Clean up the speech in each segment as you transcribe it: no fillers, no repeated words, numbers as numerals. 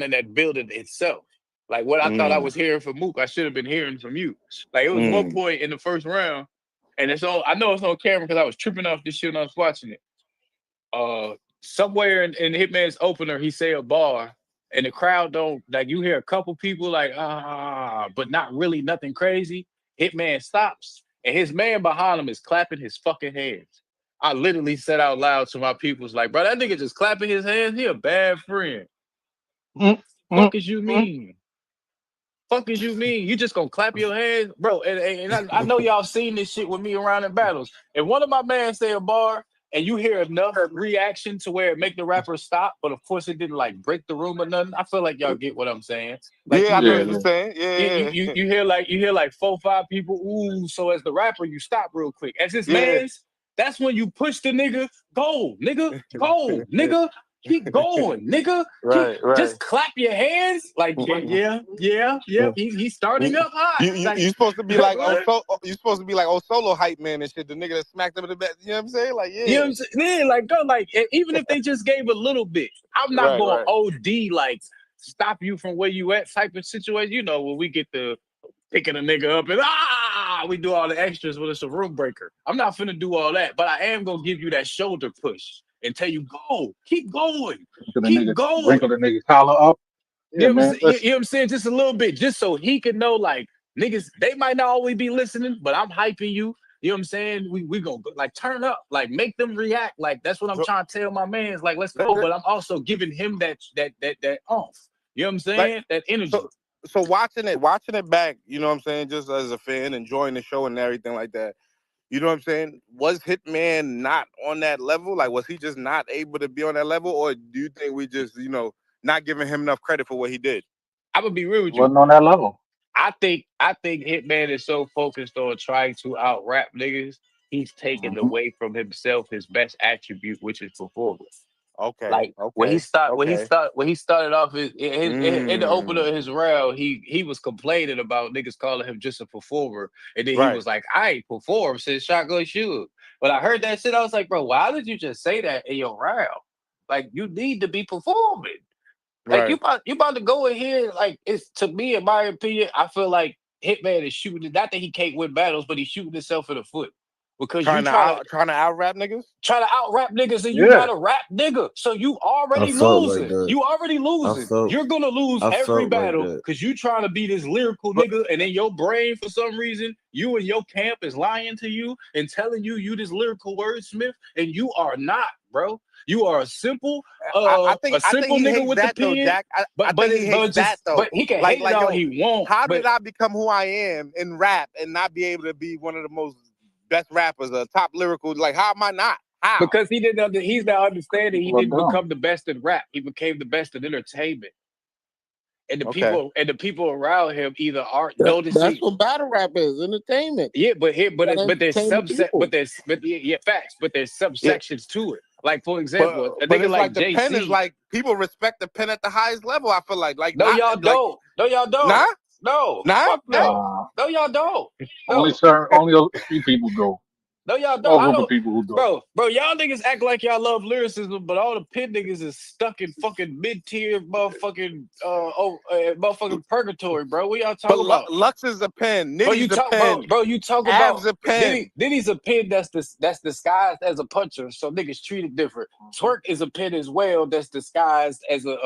in that building itself. Like what I thought I was hearing from Mook, I should have been hearing from you. Like it was one point in the first round, and it's on. I know it's on camera because I was tripping off this shit when I was watching it. Somewhere in Hitman's opener, he say a bar, and the crowd don't like. You hear a couple people like but not really nothing crazy. Hitman stops, and his man behind him is clapping his fucking hands. I literally said out loud to my peoples, like, bro, that nigga just clapping his hands. He a bad friend. Mm, mm, Fuck as you mm. mean? Fuck as you mean? You just gonna clap your hands, bro? And I know y'all seen this shit with me around in battles. If one of my man say a bar and you hear enough reaction to where it make the rapper stop, but of course it didn't like break the room or nothing. I feel like y'all get what I'm saying. Like Yeah, you I know Yeah, hear what you're yeah. saying. you hear like 4 5 people. Ooh, so as the rapper, you stop real quick. As his Yeah. man's, that's when you push the nigga. Go, nigga. Keep going, nigga. Keep Right, right. just clap your hands. Like yeah. He's starting up hot. Like You supposed to be like what? you supposed to be like solo hype man and shit. The nigga that smacked him in the back. You know what I'm saying? Like You know what yeah. I'm saying? Yeah, like go like even if they just gave a little bit, I'm not Right, going right. OD like stop you from where you at type of situation. You know when we get the picking a nigga up and we do all the extras when it's a room breaker. I'm not finna do all that, but I am gonna give you that shoulder push and tell you go, keep going, To the keep nigga, going. wrinkle the nigga collar up. You Yeah, know what I'm man. saying? You Listen, know what I'm saying? Just a little bit, just so he can know, like, niggas, they might not always be listening, but I'm hyping you. You know what I'm saying? We gonna like turn up, like make them react. Like that's what I'm So trying to tell my man's like, let's let- go. let- But I'm also giving him that off. You know what I'm like saying? That so energy. so watching it back, you know what I'm saying, just as a fan, enjoying the show and everything like that. You know what I'm saying? Was Hitman not on that level? Like, was he just not able to be on that level, or do you think we just, not giving him enough credit for what he did? I'm gonna be real with you. wasn't on that level. I think Hitman is so focused on trying to out rap niggas, he's taken Hmm. away from himself his best attribute, which is performance. Okay, Like okay, okay. when he started off in the opener Mm, of his round, he was complaining about niggas calling him just a performer, and then he right, was like, "I ain't performed since Shotgun Suge." But I heard that shit, I was like, "Bro, why did you just say that in your round? Like you need to be performing. Like right. you about to go in here. Like it's to me, in my opinion, I feel like Hitman is shooting. Not that he can't win battles, but he's shooting himself in the foot because you Trying to out rap niggas. try to out rap niggas and you Yeah. not a rap nigga. So you I already felt like losing. that. You already I losing. felt You're gonna lose I every felt like battle that. because you trying to be this lyrical But nigga, and in your brain, for some reason, you and your camp is lying to you and telling you this lyrical wordsmith, and you are not, bro. You are I a think simple he nigga hates with the that though, pen, Jack. I but think he hates that though. he can Like hate it like all yo, he won't, how but did I become who I am in rap and not be able to be one of the most best rappers, a top lyrical? Like how am I not? How? because he's not understanding he People are didn't dumb. become the best in rap. He became the best in entertainment. And Okay. the people around him either aren't That's noticing. what battle rap is, entertainment. Yeah, You gotta but there's entertain the people. facts, but there's Yeah, subsections to it. Like for but example, a but nigga it's like like the pen is JC. like people respect the pen at the highest level. I feel like No, not y'all like don't. No, y'all nah don't. No, nah fuck nah. no. Nah. No, y'all don't. Only No. certain, only a few people do. No, y'all don't. Small I group of don't, people who do. bro. Y'all niggas act like y'all love lyricism, but all the pit niggas is stuck in fucking mid tier motherfucking motherfucking purgatory, bro. What y'all But talking about? Lux is a pen, Bro, you Nitty's a talk, bro, pen, bro. You talk Ab's about a pen. Diddy's a pin that's disguised as a puncher, so niggas treat it different. Mhm. Twerk is a pin as well that's disguised as a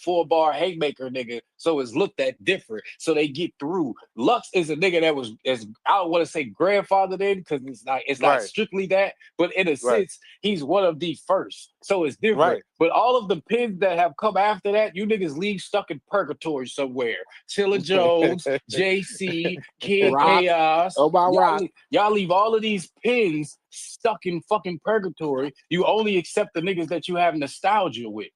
4 bar haymaker nigga, so it's looked at different, so they get through. Lux is a nigga that was as I don't want to say grandfathered in because it's not Right, strictly that, but in a right, sense he's one of the first, so it's different. right. But all of the pins that have come after that, you niggas leave stuck in purgatory somewhere. Tilla Jones, JC, Kid Rock. Chaos. Oh, about rock. Y'all leave all of these pins stuck in fucking purgatory. You only accept the niggas that you have nostalgia with.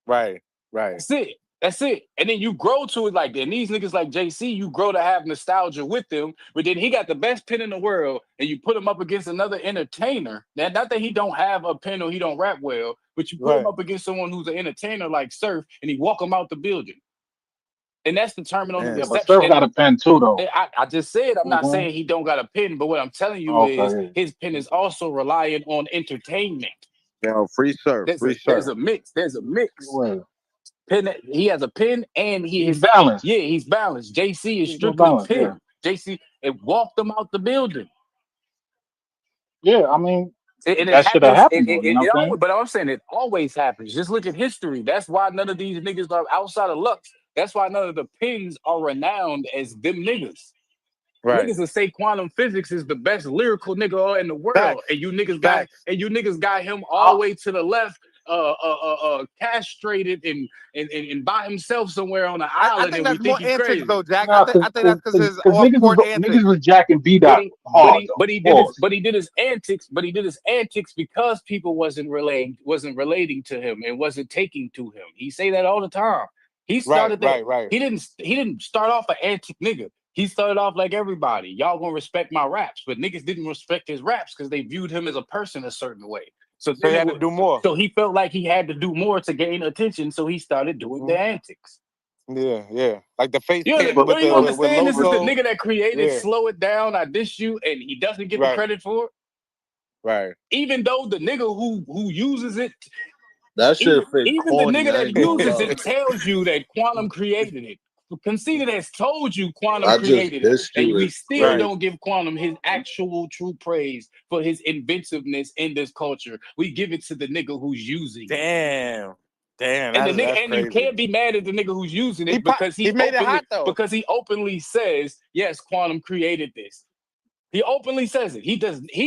Right, right. That's it. That's it. And then you grow to it like that. And these niggas like JC, you grow to have nostalgia with them. But then he got the best pin in the world, and you put him up against another entertainer. Now, not that he don't have a pin or he don't rap well, but you put him Right. up against someone who's an entertainer like Surf, and he walk him out the building. And that's determined on the Yeah, Man. but reception. Surf got a pen too, though. I just said I'm not Hmm. saying he don't got a pin, but what I'm telling you is Okay. his pin is also relying on entertainment. Free surf, There's free a there's surf. a mix. There's a mix. Well, He has a pen, and He's balanced. yeah, he's balanced. JC is He's more strictly balanced. Yeah. pen. JC, it walked them out the building. Yeah. I mean, And it that should have happens. happened though. You know what I'm saying? But I'm saying it always happens. Just look at history. That's why none of these niggas are outside of Lux. That's why none of the pins are renowned as them niggas. Right. Niggas that say quantum physics is the best lyrical nigga in the world, Facts. and you niggas Facts. got him all the way to the left, castrated and by himself somewhere on an I island, think and that's we think more he's antics crazy. though, Jack. Nah, I think that's because his niggas off-court was antics. jacking B But Dot he, hard though. Pause. but he did his antics because people wasn't relating to him and wasn't taking to him. He say that all the time. He started that. Right. He didn't start off an antic nigga. He started off like everybody. Y'all gonna respect my raps, but niggas didn't respect his raps because they viewed him as a person a certain way. So So he had to do more. So he felt like he had to do more to gain attention. So he started doing the antics. Yeah. Like the face You paint but- with you the understand? This is the logo. nigga that created Yeah. "Slow It Down, I Diss You," and he doesn't get the Right. credit for it. Right. Even though the nigga who uses it, That shit fake even the corny. nigga I that ain't gonna uses lie. it tells you that Quantum created it. Conceited has told you Quantum I just created it, dissed and you. we It's still Right. don't give Quantum his actual true praise for his inventiveness in this culture. We give it to the nigga who's using it. Damn. And the nigga, That's and crazy. you can't be mad at the nigga who's using it He because he made it hot though. because he openly says, yes, Quantum created this. He openly says it. He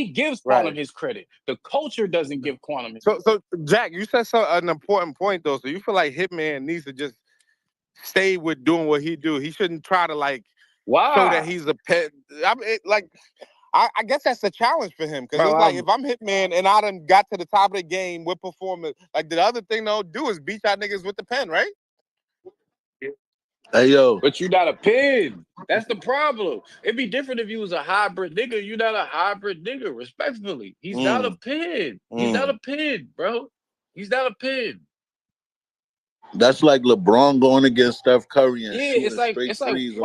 gives Quantum Right. his credit. The culture doesn't give Quantum his So Jack, you said an important point though. So you feel like Hitman needs to just stay with doing what he do. He shouldn't try to like show that he's a pet. I mean, I guess that's a challenge for him because Bro, it's like if I'm Hitman and I done got to the top of the game with performance, like the other thing they'll do is beat y'all niggas with the pen, right? Hey yo, But you not a pin. That's the problem. It'd be different if you was a hybrid nigga. You're not a hybrid nigga, respectfully. He's not a pin. He's not a pin, bro. He's not a pin. that's like LeBron going against Steph Curry and Yeah, shooting it's like straight threes on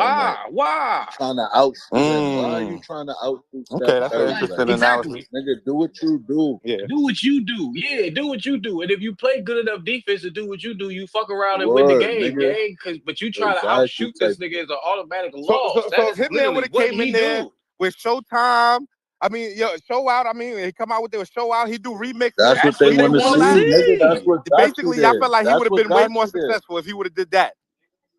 why? trying to outshoot him. Why are you trying to outshoot Steph Okay, that's an Curry? interesting Exactly. analysis. Nigga, do what you do. Yeah. Do what you do. Yeah, do what you do. And if you play good enough defense to do what you do, you fuck around and win the Word, game, nigga. gang. But you try to Exactly. outshoot this nigga as an automatic loss. So That if is Hitman literally would have what came in he there do. with Showtime, I mean, Show Out. I mean, he come out with Show Out. He do remixes. That's what they what they want to wanna see, nigga. see. That's what got Basically, you I there. felt like he That's would have what been way got more you there. successful if he would have did that.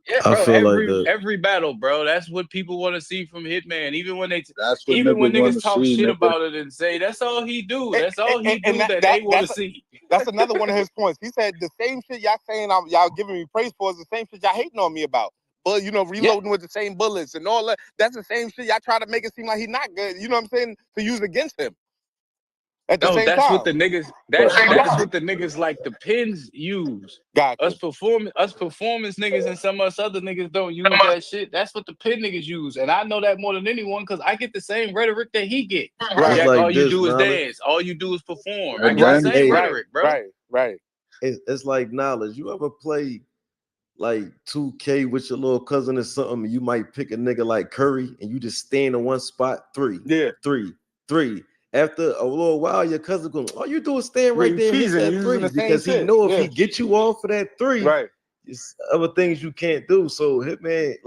Yeah, I bro. feel like Every battle, bro. That's what people want to see from Hitman. Even when That's what even when niggas want niggas to talk see, shit nigga. about it and say that's all he do. That's all he And do that they want to see. That's another one of his points. He said the same shit y'all saying y'all giving me praise for is the same shit y'all hating on me about. But reloading with the same bullets and all that. That's the same shit y'all try to make it seem like he's not good. You know what I'm saying? To use against him. At the No, same that's time. what the niggas. That's what the niggas like the pins use. Gotcha. Us performance niggas and some of us other niggas don't use that shit. That's what the pin niggas use, and I know that more than anyone because I get the same rhetoric that he get. Right. It's Jack, like all you this, do is knowledge. dance. All you do is perform. And I get the then- same Hey, rhetoric, bro. Right. It's like knowledge. You ever play like 2K with your little cousin or something? You might pick a nigga like Curry and you just stand in one spot, three. After a little while, your cousin goes, all you do is stand right there and hit that three because he know if he get you off for that three, Right. it's other things you can't do. So Hitman,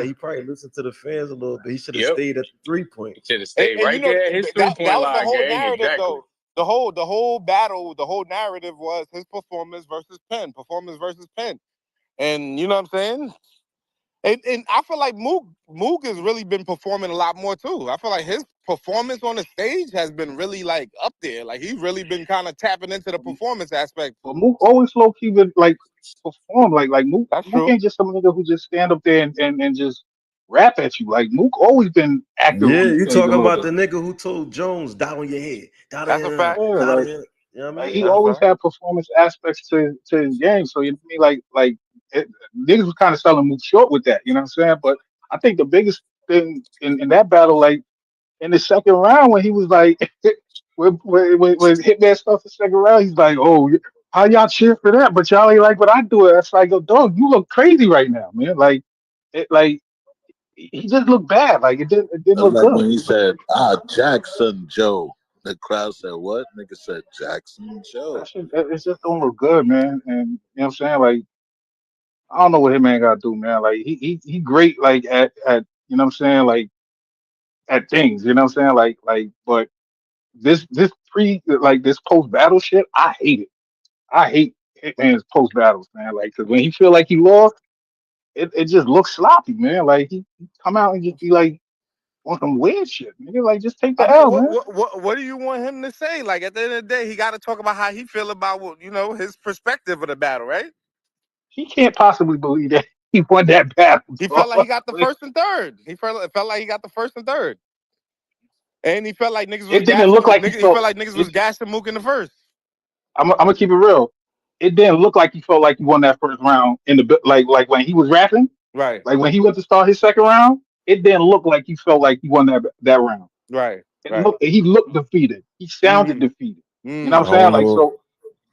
he probably listened to the fans a little bit. He should have stayed at the 3-point. Should have stayed right there at his 3-point that was line. the whole Gang. narrative, Exactly. though. The whole battle, the whole narrative was his performance versus Penn. And you know what I'm saying? And I feel like Mook has really been performing a lot more too. I feel like his performance on the stage has been really like up there. Like he's really been kind of tapping into the performance aspect. But Mook always low key would like perform like Mook. That's Mook true. ain't just some nigga who just stand up there and just rap at you. Like Mook always been active Yeah, on the you stage a talking little about bit. the nigga who told Jones, dot on your head. Dot That's a fact. Yeah, dot like, on your, you know what I like mean? he That's always right. had performance aspects to his game. So you know what I mean, like niggas was kind of selling Mook short with that. You know what I'm saying? But I think the biggest thing in that battle, like in the second round, when he was like, when Hitman stuff the second round, he's like, oh, how y'all cheer for that? But y'all ain't like what I do. It's like, oh, dog, you look crazy right now, man. Like he just looked bad. Like it didn't That's look like good. when he said, Jackson Joe. The crowd said, what? Nigga said Jackson Joe. That shit, it just don't look good, man. And you know what I'm saying? Like I don't know what Hitman got to do, man. Like he great, like at you know what I'm saying, like at things, you know what I'm saying, but this post battle shit, I hate it. I hate Hitman's post battles, man. Like, cause when he feel like he lost, it just looks sloppy, man. Like he come out and just be like on some weird shit, nigga. Like, just take I the mean, L, man. what do you want him to say? Like at the end of the day, he got to talk about how he feel about his perspective of the battle, right? He can't possibly believe that he won that battle, He dog. felt like he got the first and third. He felt like he got the first and third, and he felt like niggas was It didn't look gassing. like he He felt felt like niggas it. was gassing Mook in the first. I'm gonna keep it real. It didn't look like he felt like he won that first round in the like when he was rapping, Right, like when he went to start his second round. It didn't look like he felt like he won that round. right, It right. looked he looked defeated. He sounded Mm, defeated. You know mm. what I I'm saying? don't Like know. so,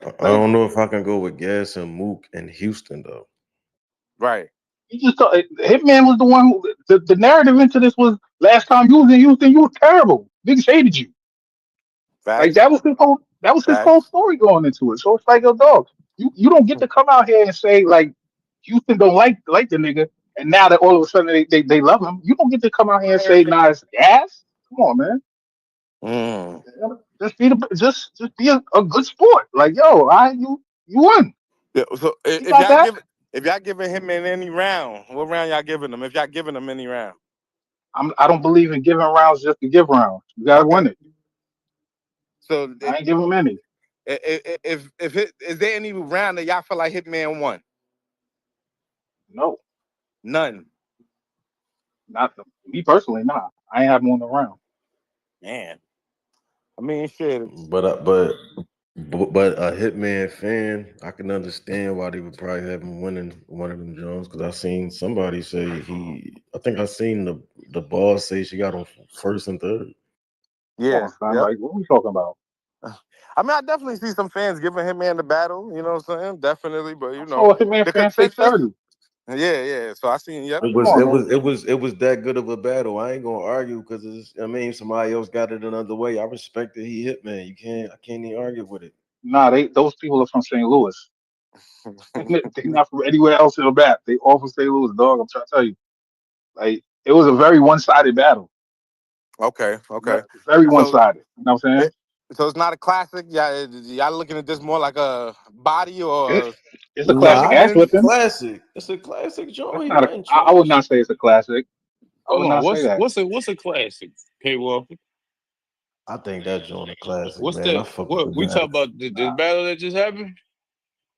I like don't know if I can go with Gas and Mook and Houston though. Right. he just thought Hitman was the one who the narrative into this was last time you was in Houston, you was terrible. Niggas hated you. Like Facts. that was his whole Facts. story going into it. So it's like, yo, dog, you don't get to come out here and say like Houston don't like the nigga, and now that all of a sudden they love him. You don't get to come out here and say, nah, it's gas. Come on, man. Mm. Just be a good sport. Like, yo, you won. Yeah, so He got that. if y'all giving him in any round, what round y'all giving him? If y'all giving him any round, I don't believe in giving rounds just to give rounds. You gotta okay. win it. So I ain't giving him any. is there any round that y'all feel like Hitman won? No, None. not me personally. Nah, I ain't having one around. Man, I mean, shit. But a Hitman fan, I can understand why they would probably have him winning one of them Jones because I seen somebody say I think I seen the boss say she got on first and third. Come Yeah. on, son. Yep. Like, what are we talking about? I mean, I definitely see some fans giving Hitman the battle. You know what I'm saying? Definitely, but I saw a Hitman the fan say consensus. 30. Yeah, yeah. So I seen. Yep. It Come was on, it man. was it was it was that good of a battle. I ain't gonna argue because somebody else got it another way. I respect that he hit man. I can't even argue with it. Nah, those people are from St. Louis. They're not from anywhere else in the map. They all from St. Louis, dog. I'm trying to tell you. Like, it was a very one sided battle. Okay. Okay. Very one So sided. You know what I'm saying? it, so it's not a classic. Y'all looking at this more like a body or It's it's a classic Nah, ass performance? it's a whipping. classic. It's a classic That's joint. He not wasn't I would trash. not say it's a classic. I would Hold on, not say that. what's a classic? K Walker. I think that joint a classic, What's man. I that? fuck with the What we talk battle. about this battle that just happened?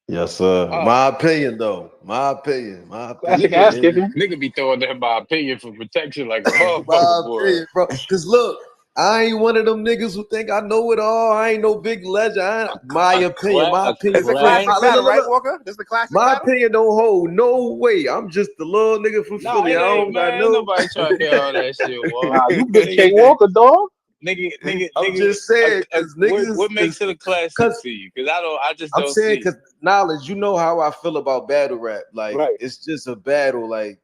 Yes, sir. Oh, My opinion, though. My opinion. My Classic opinion. nigga, ass Maybe kicking. nigga be throwing that my opinion for protection like a motherfucker, my boy. opinion, bro. Cause look, I ain't one of them niggas who think I know it all. I ain't no big legend. My opinion. My A opinion. It's a Look, classic classic. battle, right, look. Walker? This is a classic My battle. opinion don't hold no weight. I'm just a little nigga from Nah, Philly. it I ain't don't got man. Ain't no. nobody trying to hear all that shit, Walk. Nah, you big K Nigga, Walker, dog. I'm just saying, cause niggas, what makes it a classic cause to you? Because I just I'm don't saying, see it. cause knowledge, you know how I feel about battle rap. Like Right. it's just a battle. Like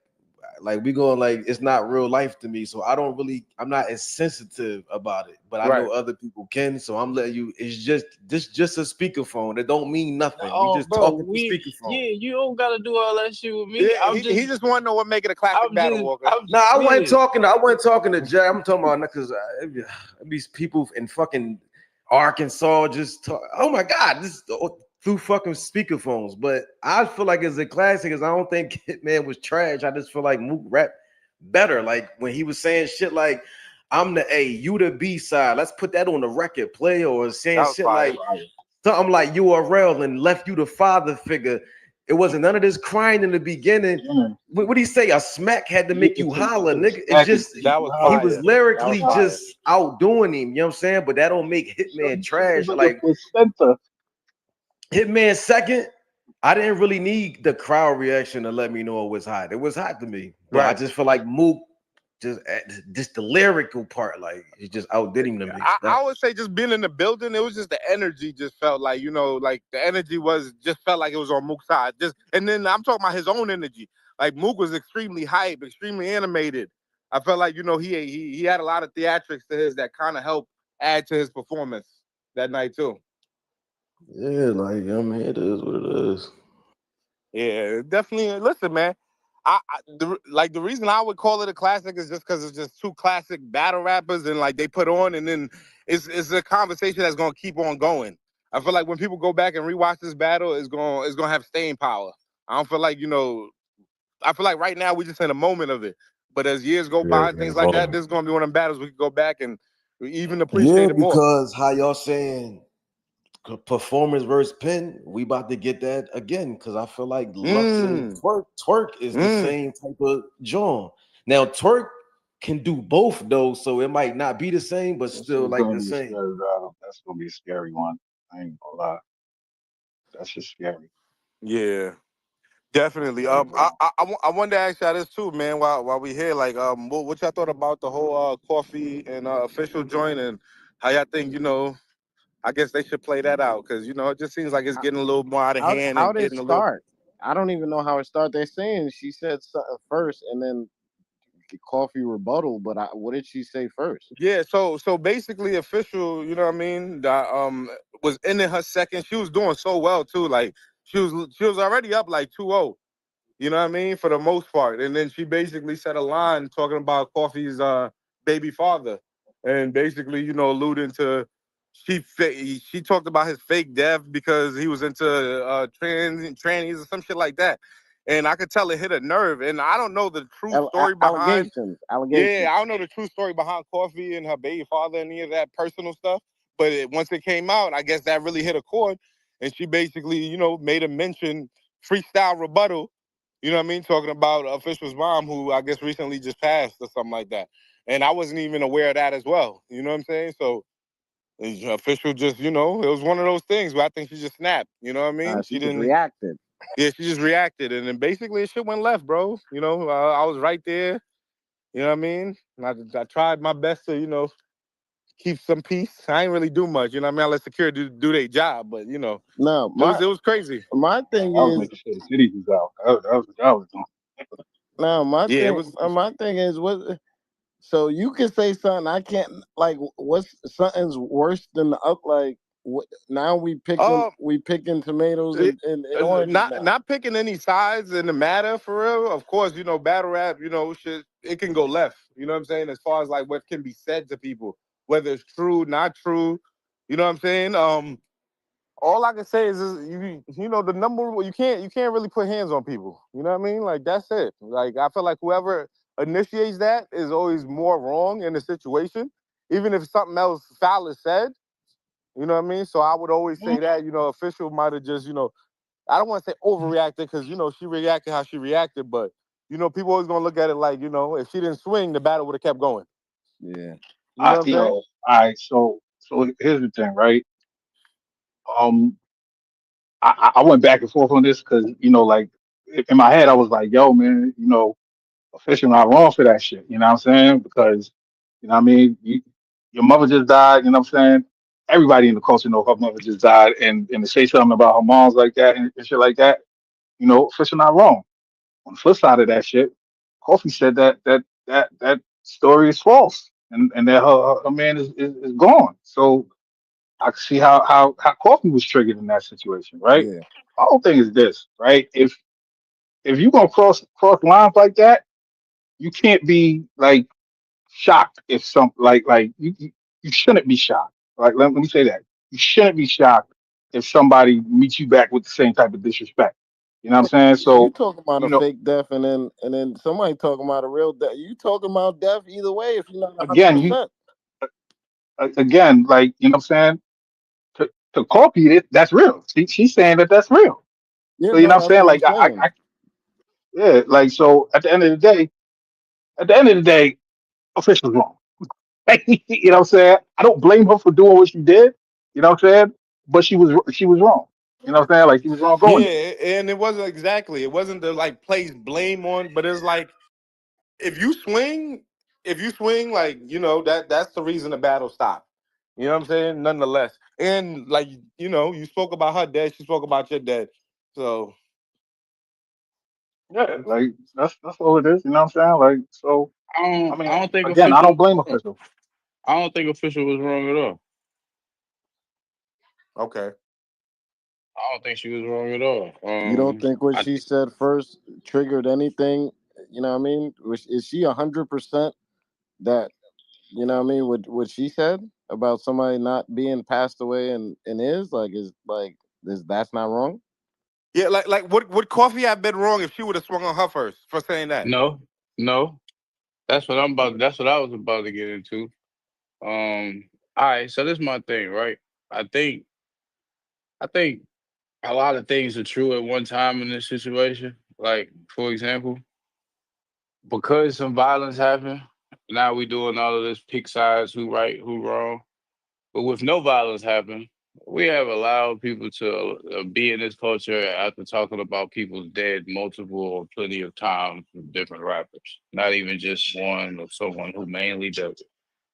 we going like it's not real life to me. So I'm not as sensitive about it. But I Right. know other people can. So I'm letting you. It's just a speakerphone. It don't mean nothing. We Oh, just bro, talking through speakerphone. you don't gotta do all that shit with me. Yeah, he just want to know what make it a classic battle, Walker. No, I wasn't yeah. talking. I wasn't talking to Jay. I'm talking about because these people in fucking Arkansas just talk. Oh my god, this through fucking speakerphones. But I feel like it's a classic. Because I don't think Hitman was trash. I just feel like Mook rap better. Like when he was saying shit like, "I'm the A, you the B side. Let's put that on the record play," or That saying was shit fire. like something like URL and left you the father figure. It wasn't none of this crying in the beginning. Mm. What do you say? A smack had to make you holler, nigga. It's Smack just That was he fire. was That was lyrically fire. just outdoing him. You know what I'm saying? But that don't make So Hitman he took his trash. nigga Like placenta. Hitman second, I didn't really need the crowd reaction to let me know it was hot. It was hot to me, but I Right. just feel like Mook just the lyrical part, like he just outdid him to me. I would say just being in the building, it was just the energy just felt like, like the energy just felt like it was on Mook's side. And then I'm talking about his own energy. Like Mook was extremely hype, extremely animated. I felt like, he had a lot of theatrics to his that kind of helped add to his performance that night too. Yeah, like I mean, it is what it is. Yeah, definitely. Listen, man. The reason I would call it a classic is just because it's just two classic battle rappers and like they put on, and then it's a conversation that's gonna keep on going. I feel like when people go back and rewatch this battle, it's gonna have staying power. I don't feel like I feel like right now we're just in a moment of it. But as years go Yeah, by and things like that, this is gonna be one of them battles we can go back and even Yeah, appreciate it more. because how y'all saying performance versus pen, we about to get that again because I feel like Lux and Mm, Twerk is the mm. same type of John. Now Twerk can do both though, so it might not be the same, but This still is like gonna the be a same. scary battle. That's gonna be a scary one. I ain't gonna lie. That's just scary. Yeah. Definitely. Scary battle. I wanted to ask y'all this too, man. While we here, like, what y'all thought about the whole coffee and official joint, and how y'all think, I guess they should play that out because it just seems like it's How getting a little more out of hand how and did it getting a little. start? I don't even know how it started. They're saying she said something first and then coffee rebuttal, but what did she say first? Yeah. So basically, official. You know what I mean? That was in her second. She was doing so well too. Like she was already up like 2-0. You know what I mean? For the most part. And then she basically said a line talking about Coffee's baby father. And basically, alluding to she talked about his fake death because he was into trannies or some shit like that. And I could tell it hit a nerve. And I don't know the true story behind Allegations, yeah, allegations. I don't know the true story behind Coffee and her baby father and any of that personal stuff. But once it came out, I guess that really hit a chord. And she basically, made a mention freestyle rebuttal, you know what I mean? Talking about Official's mom, who I guess recently just passed or something like that. And I wasn't even aware of that as well. You know what I'm saying? So Official just, it was one of those things where I think she just snapped. You know what I mean? She She just didn't. reacted. Yeah, she just reacted, and then basically shit went left, bro. I was right there. You know what I mean? And I tried my best to, keep some peace. I ain't really do much. You know what I mean? I let security do their job, but No, it was crazy. my thing I was is making sure the cities was out. That was what I was doing. no, Yeah, it was. my thing is what. So you can say something I can't like. What's something's worse than the up? Like what? Now Uh, we picking tomatoes it, and oranges now. not picking any sides in the matter for real. Of course, battle rap. Shit, it can go left. You know what I'm saying? As far as like what can be said to people, whether it's true, not true. You know what I'm saying? All I can say is the number you can't really put hands on people. You know what I mean? Like that's it. Like I feel like whoever initiates that is always more wrong in the situation, even if something else foul is said. You know what I mean? So I would always say that official might have just I don't want to say overreacted because she reacted how she reacted, but people always gonna look at it like if she didn't swing, the battle would have kept going. Yeah. You know what I'm saying? All right. So here's the thing, right? Um, I went back and forth on this because like in my head I was like, yo, man, official not wrong for that shit. You know what I'm saying? Because what I mean, your mother just died. You know what I'm saying? Everybody in the culture know her mother just died, and to say something about her mom's like that and shit like that, official not wrong. On the flip side of that shit, Kofi said that story is false, and that her man is gone. So I can see how Kofi was triggered in that situation, right? Yeah. My whole thing is this, right? If you gonna cross lines like that, you can't be like shocked if some you shouldn't be shocked. Like let me say that you shouldn't be shocked if somebody meets you back with the same type of disrespect. You know what I'm Yeah, saying? you So talking about you a know, fake death, and then somebody talking about a real death. You talking about death either way if you're not 100. again, again, like what I'm saying, to copy it, that's real. She's saying that's real. Yeah, So you know no, what I'm that's saying? what I'm Like saying. yeah, like so at the end of the day, official's wrong. You know what I'm saying? I don't blame her for doing what she did. You know what I'm saying? But she was wrong. You know what I'm saying? Like she was wrong going there. Yeah, and it wasn't exactly. It wasn't to like place blame on, but it's like if you swing, like that's the reason the battle stopped. You know what I'm saying? Nonetheless, and like you spoke about her dad, she spoke about your dad. So Yeah, like that's all it is. You know what I'm saying? Like so. I I don't mean, I don't think again, I official. don't blame official. I don't think official was wrong at all. okay, I don't think she was wrong at all. You don't think what I she said first triggered anything? You know what I mean? Is she 100% that? You know what I mean? What she said about somebody not being passed away and is that's not wrong? Yeah, like would Coffee have been wrong if she would have swung on her first for saying that? no, no. That's what I'm about. That's what I was about to get into. All right. So this is my thing, right? I think I think a lot of things are true at one time in this situation. Like, for example, because some violence happened, now we doing all of this pick sides, who right, who wrong. But with no violence happening, we have allowed people to be in this culture after talking about people's dead multiple or plenty of times with different rappers. Not even just one or someone who mainly does it.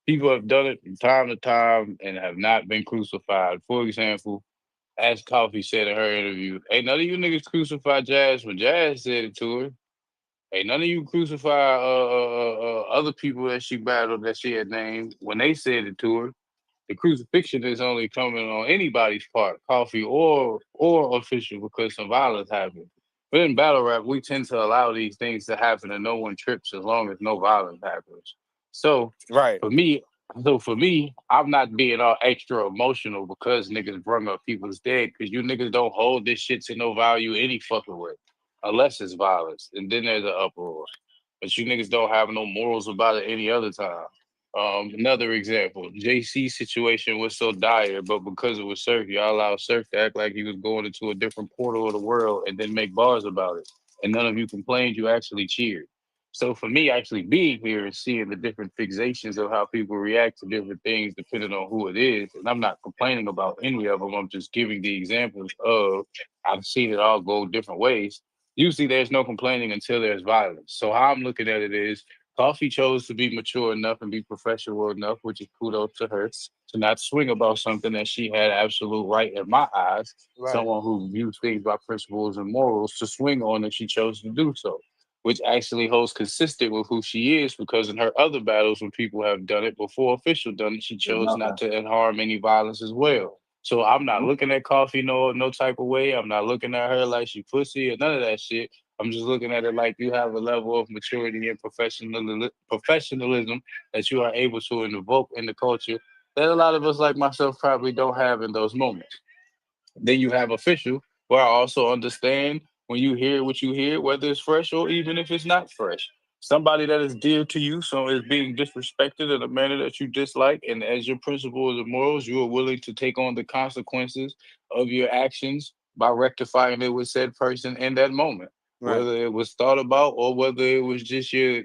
People have done it from time to time and have not been crucified. For example, as Coffee said in her interview, "Ain't none of you niggas crucified Jazz when Jazz said it to her. Ain't none of you crucify other people that she battled that she had named when they said it to her. The crucifixion is only coming on anybody's part, Coffee or official, because some violence happened. But in battle rap, we tend to allow these things to happen and no one trips as long as no violence happens. So Right. for me, I'm not being all extra emotional because niggas brung up people's dead, because you niggas don't hold this shit to no value any fucking way. Unless it's violence. And then there's an uproar. But you niggas don't have no morals about it any other time. Another example, JC situation was so dire, but because it was Surf, y'all allowed Surf to act like he was going into a different portal of the world and then make bars about it. And none of you complained, you actually cheered. So for me, actually being here and seeing the different fixations of how people react to different things depending on who it is, and I'm not complaining about any of them. I'm just giving the examples of I've seen it all go different ways. Usually there's no complaining until there's violence. So how I'm looking at it is Coffee chose to be mature enough and be professional enough, which is kudos to her, to not swing about something that she had absolute right in my eyes. Right. Someone who views things by principles and morals to swing on, and she chose to do so, which actually holds consistent with who she is, because in her other battles, when people have done it before official done it, she chose not to harm any violence as well. So I'm not looking at Coffee no type of way. I'm not looking at her like she pussy or none of that shit. I'm just looking at it like you have a level of maturity and professionalism that you are able to invoke in the culture that a lot of us like myself probably don't have in those moments. Then you have official, where I also understand when you hear what you hear, whether it's fresh or even if it's not fresh. Somebody that is dear to you, so is being disrespected in a manner that you dislike, and as your principles and morals, you are willing to take on the consequences of your actions by rectifying it with said person in that moment, Right. whether it was thought about or whether it was just your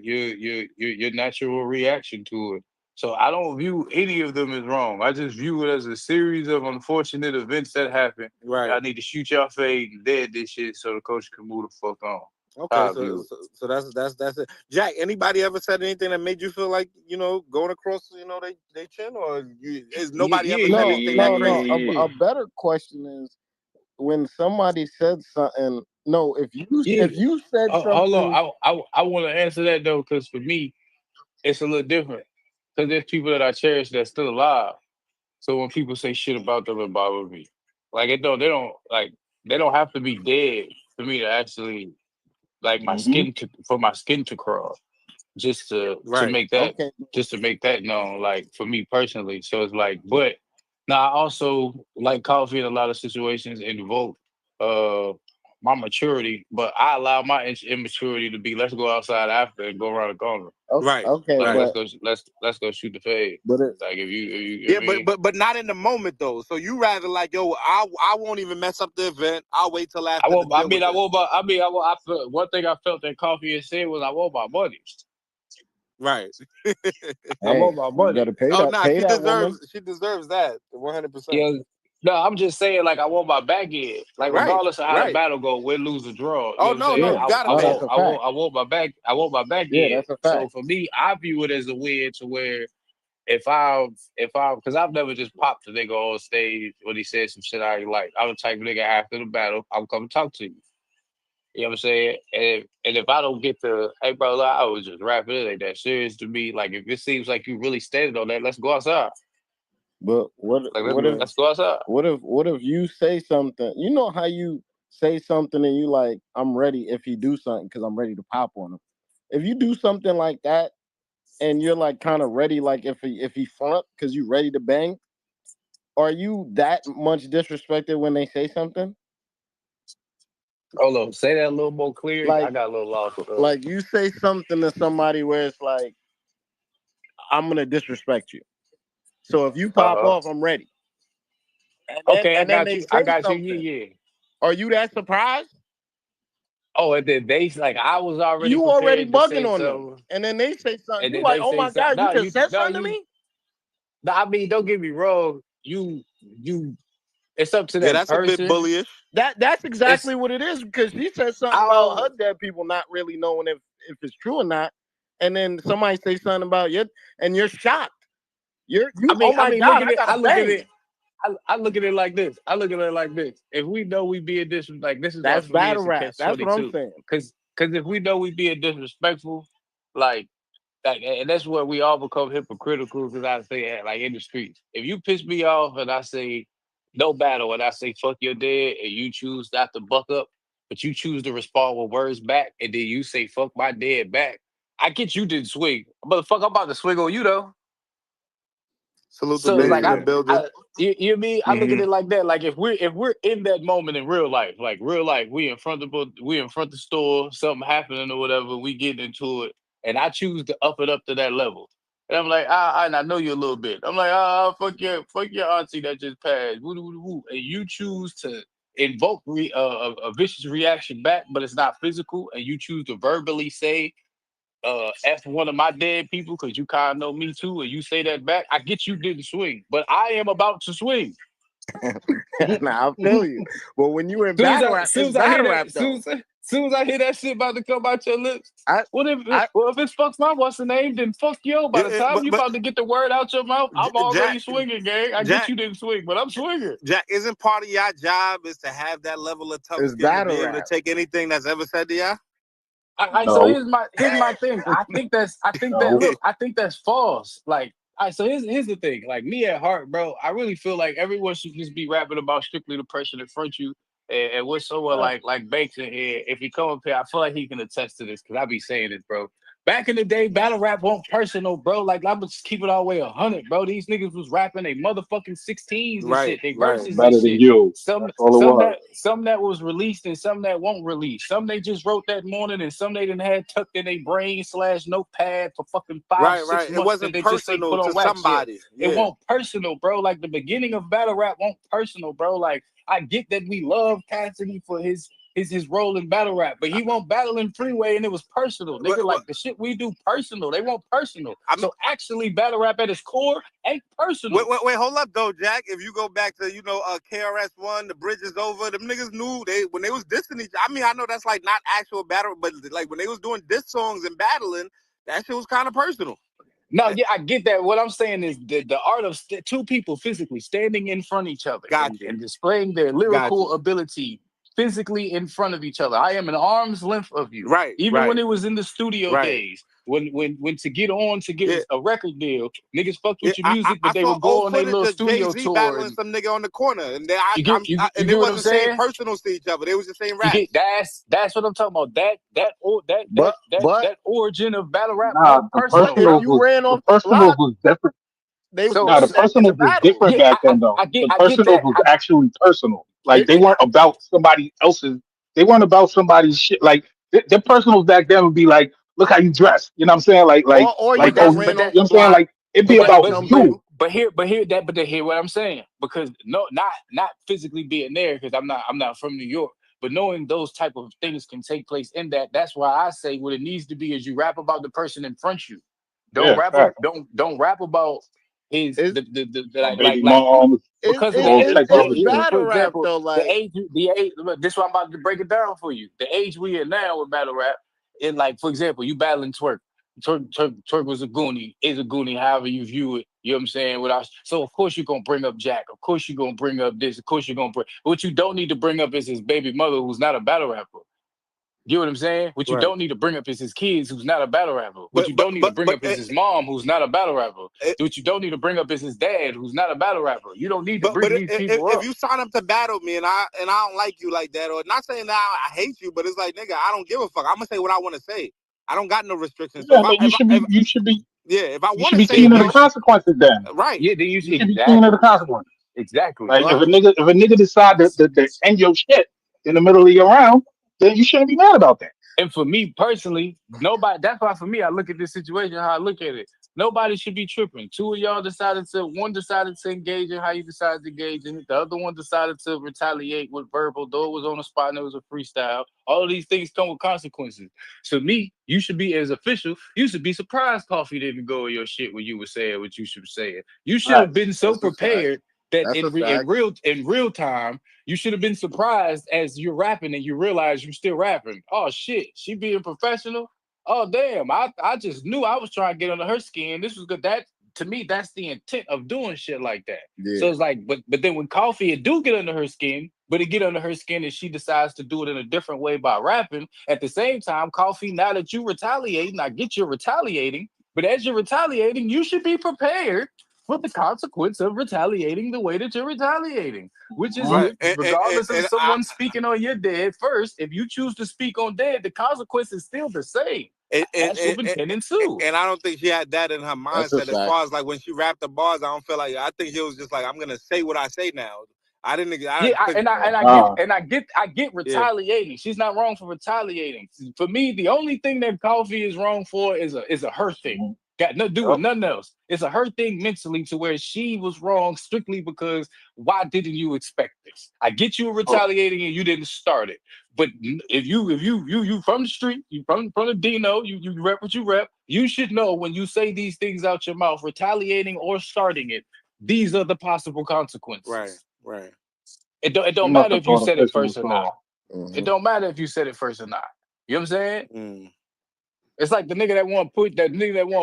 natural reaction to it. So I don't view any of them as wrong. I just view it as a series of unfortunate events that happen. Right. I need to shoot y'all fade and dead this shit so the coach can move the fuck on. Okay, How I so, view it. so so that's it. Jack, anybody ever said anything that made you feel like going across they chin, or is Yeah, nobody yeah, ever said yeah, No, anything yeah, that no, yeah, no. crazy? yeah. A better question is when somebody said something. No, Yeah. if you said Hold on. something. I want to answer that though, because for me, it's a little different. Because there's people that I cherish that's still alive. So when people say shit about them, it bothers me. Like they don't have to be dead for me to actually like Hmm. for my skin to crawl. Just to Right. make that Okay, known, like for me personally. So it's like, but now I also like coffee in a lot of situations invoke uh my maturity, but I allow my immaturity to be let's go outside after and go around the corner. Right. okay, Like Right. let's go shoot the fade. but it, Like if you Yeah, I mean but not in the moment though. So you rather like, yo, I won't even mess up the event. I'll wait till I after to won't deal with I this. won't I felt one thing I felt that coffee had said was I want my money. Right. I hey, want my you money. better Oh nah, pay that woman. she deserves that 100%. Yeah. No, I'm just saying, like, I want my back end. Like, Right. regardless of how the Right. battle go, win, lose, or draw. You know Oh what I'm no, saying? no, Yeah, you gotta no, that's pay. a fact. I want my back Yeah, end. that's a So fact. for me, I view it as a win to where because I've never just popped the nigga on stage when he said some shit I ain't like. I'm the type of nigga after the battle, I'm come talk to you. You know what I'm saying? And if I don't get the, hey bro, look, I was just rapping, it ain't that serious to me. Like if it seems like you really standing on that, let's go outside. But Like, let's go outside. what if you say something? You know how you say something and you like, I'm ready if he do something because I'm ready to pop on him. If you do something like that and you're like kind of ready, like if he front because you ready to bang, are you that much disrespected when they say something? Hold on, say that a little more clear. I Like got a little lost with like you say something to somebody where it's like, I'm gonna disrespect you. So if you pop Uh-huh. off, I'm ready. Okay, I And then got they you. I say got you. something. Yeah, yeah. Are you that surprised? Oh, and then they like I was already You already prepared to bugging say on them. something, And then they say something. and You then like, they oh say my something. God, you No, just you said no something to you. me? No, I mean, don't get me wrong. You. It's up to Yeah, that that's a bit person. bullyish. That's exactly It's what it is, because she said something about her I'll. dead people not really knowing if it's true or not. And then somebody say something about you and you're shocked. I Oh mean, I my mean, look God, at I it. gotta I look at bang. it. I look at it like this. I look at it like this. If we know we being like this is why That's for me battle it's a rap. catch That's what I'm 22. saying. Cause if we know we being disrespectful, like and that's where we all become hypocritical. Because I say like in the streets, if you piss me off and I say no battle and I say fuck your dead and you choose not to buck up, but you choose to respond with words back and then you say fuck my dead back, I get you didn't swing, motherfucker. I'm about to swing on you though. Salute the So it's ladies like in the building. you mean I look at Hmm. it like that. Like if we're in that moment in real life, like real life, we in front of the store, something happening or whatever, we get into it, and I choose to up it up to that level. And I'm like, and I know you a little bit. I'm like, fuck your auntie that just passed. Woo, woo, woo. And you choose to invoke a vicious reaction back, but it's not physical, and you choose to verbally say F one of my dead people because you kind of know me too, and you say that back, I get you didn't swing, but I am about to swing. Now I feel you. But when you in Soon as battle I rap, soon it's as I hear battle that, rap though. soon as I hear that shit about to come out your lips, I what if I well if it's fucks my what's the name, then fuck yo. By Yeah, the time you but about to get the word out your mouth, I'm already Jack, swinging, gang. I get Jack, you didn't swing, but I'm swinging. Jack, isn't part of your job is to have that level of tough it's skin to battle be able to rap. take anything that's ever said to y'all? So No, here's my thing. I think that no. look, I think that's false. Like, so here's the thing. Like me at heart, bro, I really feel like everyone should just be rapping about strictly the person in front of you. And with someone Right. like Banks in here, if he come up here, I feel like he can attest to this because I be saying this, bro. Back in the day, battle rap wasn't personal, bro. Like I'm just keep it all the way 100, bro. These niggas was rapping they motherfucking 16s and Right, shit, they right. verses and Better than shit. you. Some That's all it some was. that some that was released and some that won't release. Some they just wrote that morning and some they didn't have tucked in their brain slash notepad for fucking five, Right, six right. It months that wasn't they just ain't personal put to on wax yet. somebody. It Yeah. won't personal, bro. Like the beginning of battle rap won't personal, bro. Like I get that we love Cassidy for his role in battle rap, but he won't battle in freeway and it was personal. But, Nigga, like the shit we do personal. They want personal. I'm, So actually battle rap at its core ain't personal. wait, hold up though, Jack. If you go back to KRS-One, the bridge is over. Them niggas knew when they was dissing each. I mean, I know that's like not actual battle, but like when they was doing diss songs and battling, that shit was kind of personal. No, yeah, I get that. What I'm saying is the art of two people physically standing in front of each other Got you. and displaying their Got you. lyrical ability physically in front of each other. I am an arm's length of you. Right, Even right, when it was in the studio right. days, when to get Yeah, a record deal, niggas fucked yeah. with your I music, but they saw would go old on their footage little of studio Jay-Z tour battling and some nigga on the corner, and you and they get what I'm wasn't saying saying? personals to each other. They was just saying You get raps. that's what I'm talking about. But but That origin of battle rap Nah, won't the but personal, if bro. personals you was ran the off the personals block, was different. they would So Nah, put the that in the personals was battle. different yeah, back then though. The I get personals that. was actually personal. Like It, they weren't about somebody else's. They weren't about somebody's shit. Like their personals back then would be like, look how you dress. You know what I'm saying? or you But got Oh, that's you ran but off that know what the I'm saying? block Like it'd be and but about niggas but come but you. through. but hear what I'm saying because no not physically being there because I'm not from New York, but knowing those type of things can take place in that's why I say what it needs to be is you rap about the person in front of you. Yeah, fact. Don't rap about his It's the My baby like mom, because of the all age type of other shit. for battle rap example, though. Like the age look, this is what I'm about to break it down for you. The age we in now with battle rap, in like for example, you battling twerk. Twerk was a goonie, is a goonie, however you view it. You know what I'm saying? So of course you're gonna bring up Jack. Of course you're gonna bring up this. Of course you're gonna bring. What you don't need to bring up is his baby mother, who's not a battle rapper. You know what I'm saying? What you Right. don't need to bring up is his kids, who's not a battle rapper. What But you don't need to bring up is it, his mom, who's not a battle rapper. it, What you don't need to bring up is his dad, who's not a battle rapper. You don't need to but bring these people if up. you sign up to battle me and I don't like you like that, or not saying that I hate you, but it's like, nigga, I don't give a fuck. I'm gonna say what I want to say. I don't got no restrictions. So Yeah, then if I you want should to be say seeing it, the You bro, should, consequences then. right, yeah, then you You should, should be seeing the exactly. consequences. Exactly. Like right. if a nigga decide to end your shit in the middle of your round, then you shouldn't be mad about that. And for me personally, nobody. That's why for me, I look at this situation how I look at it. Nobody should be tripping. Two of y'all one decided to engage in how you decided to engage in it. The other one decided to retaliate with verbal, though it was on the spot and it was a freestyle. All of these things come with consequences. So me, you should be as official. You should be surprised Coffee didn't go with your shit when you were saying what you should say. You should have Right. been so That's a fact. prepared that That's a in fact. real time you should have been surprised as you're rapping and you realize you're still rapping. Oh shit, she being professional. Oh damn, I just knew I was trying to get under her skin. This was good. That to me, that's the intent of doing shit like that. So Yeah. it's like, but then when Coffee it do get under her skin, but it get under her skin and she decides to do it in a different way by rapping. At the same time, Coffee, now that you retaliating, I get you're retaliating, but as you're retaliating, you should be prepared for the consequence of retaliating the way that you're retaliating. Which is, Mhm. Right. if, regardless of And I someone speaking on your dead first, if you choose to speak on dead, the consequence is still the same. and, and, Ask, whooping, and, pen, and sue. and I don't think she had that in her That's a mindset as fact. far as like when she rapped the bars. I don't feel like I think she was just like, I'm gonna say what I say now. I didn't. Yeah, Cause, I get yeah, retaliating. She's not wrong for retaliating. For me, the only thing that Coffee is wrong for is a her thing. Mhm. Got nothing to do with Yep. nothing else. It's a her thing mentally to where she was wrong strictly because why didn't you expect this? I get you were Oh, retaliating and you didn't start it. But if you from the street, you from the Dino, you rep what you rep, you should know when you say these things out your mouth, retaliating or starting it, these are the possible right, consequences. right. It don't he must matter have if you thought a said it fistful was first or not. tall. It Hmm. don't matter if you said it first or not. You know what I'm saying? Mm. It's like the nigga that want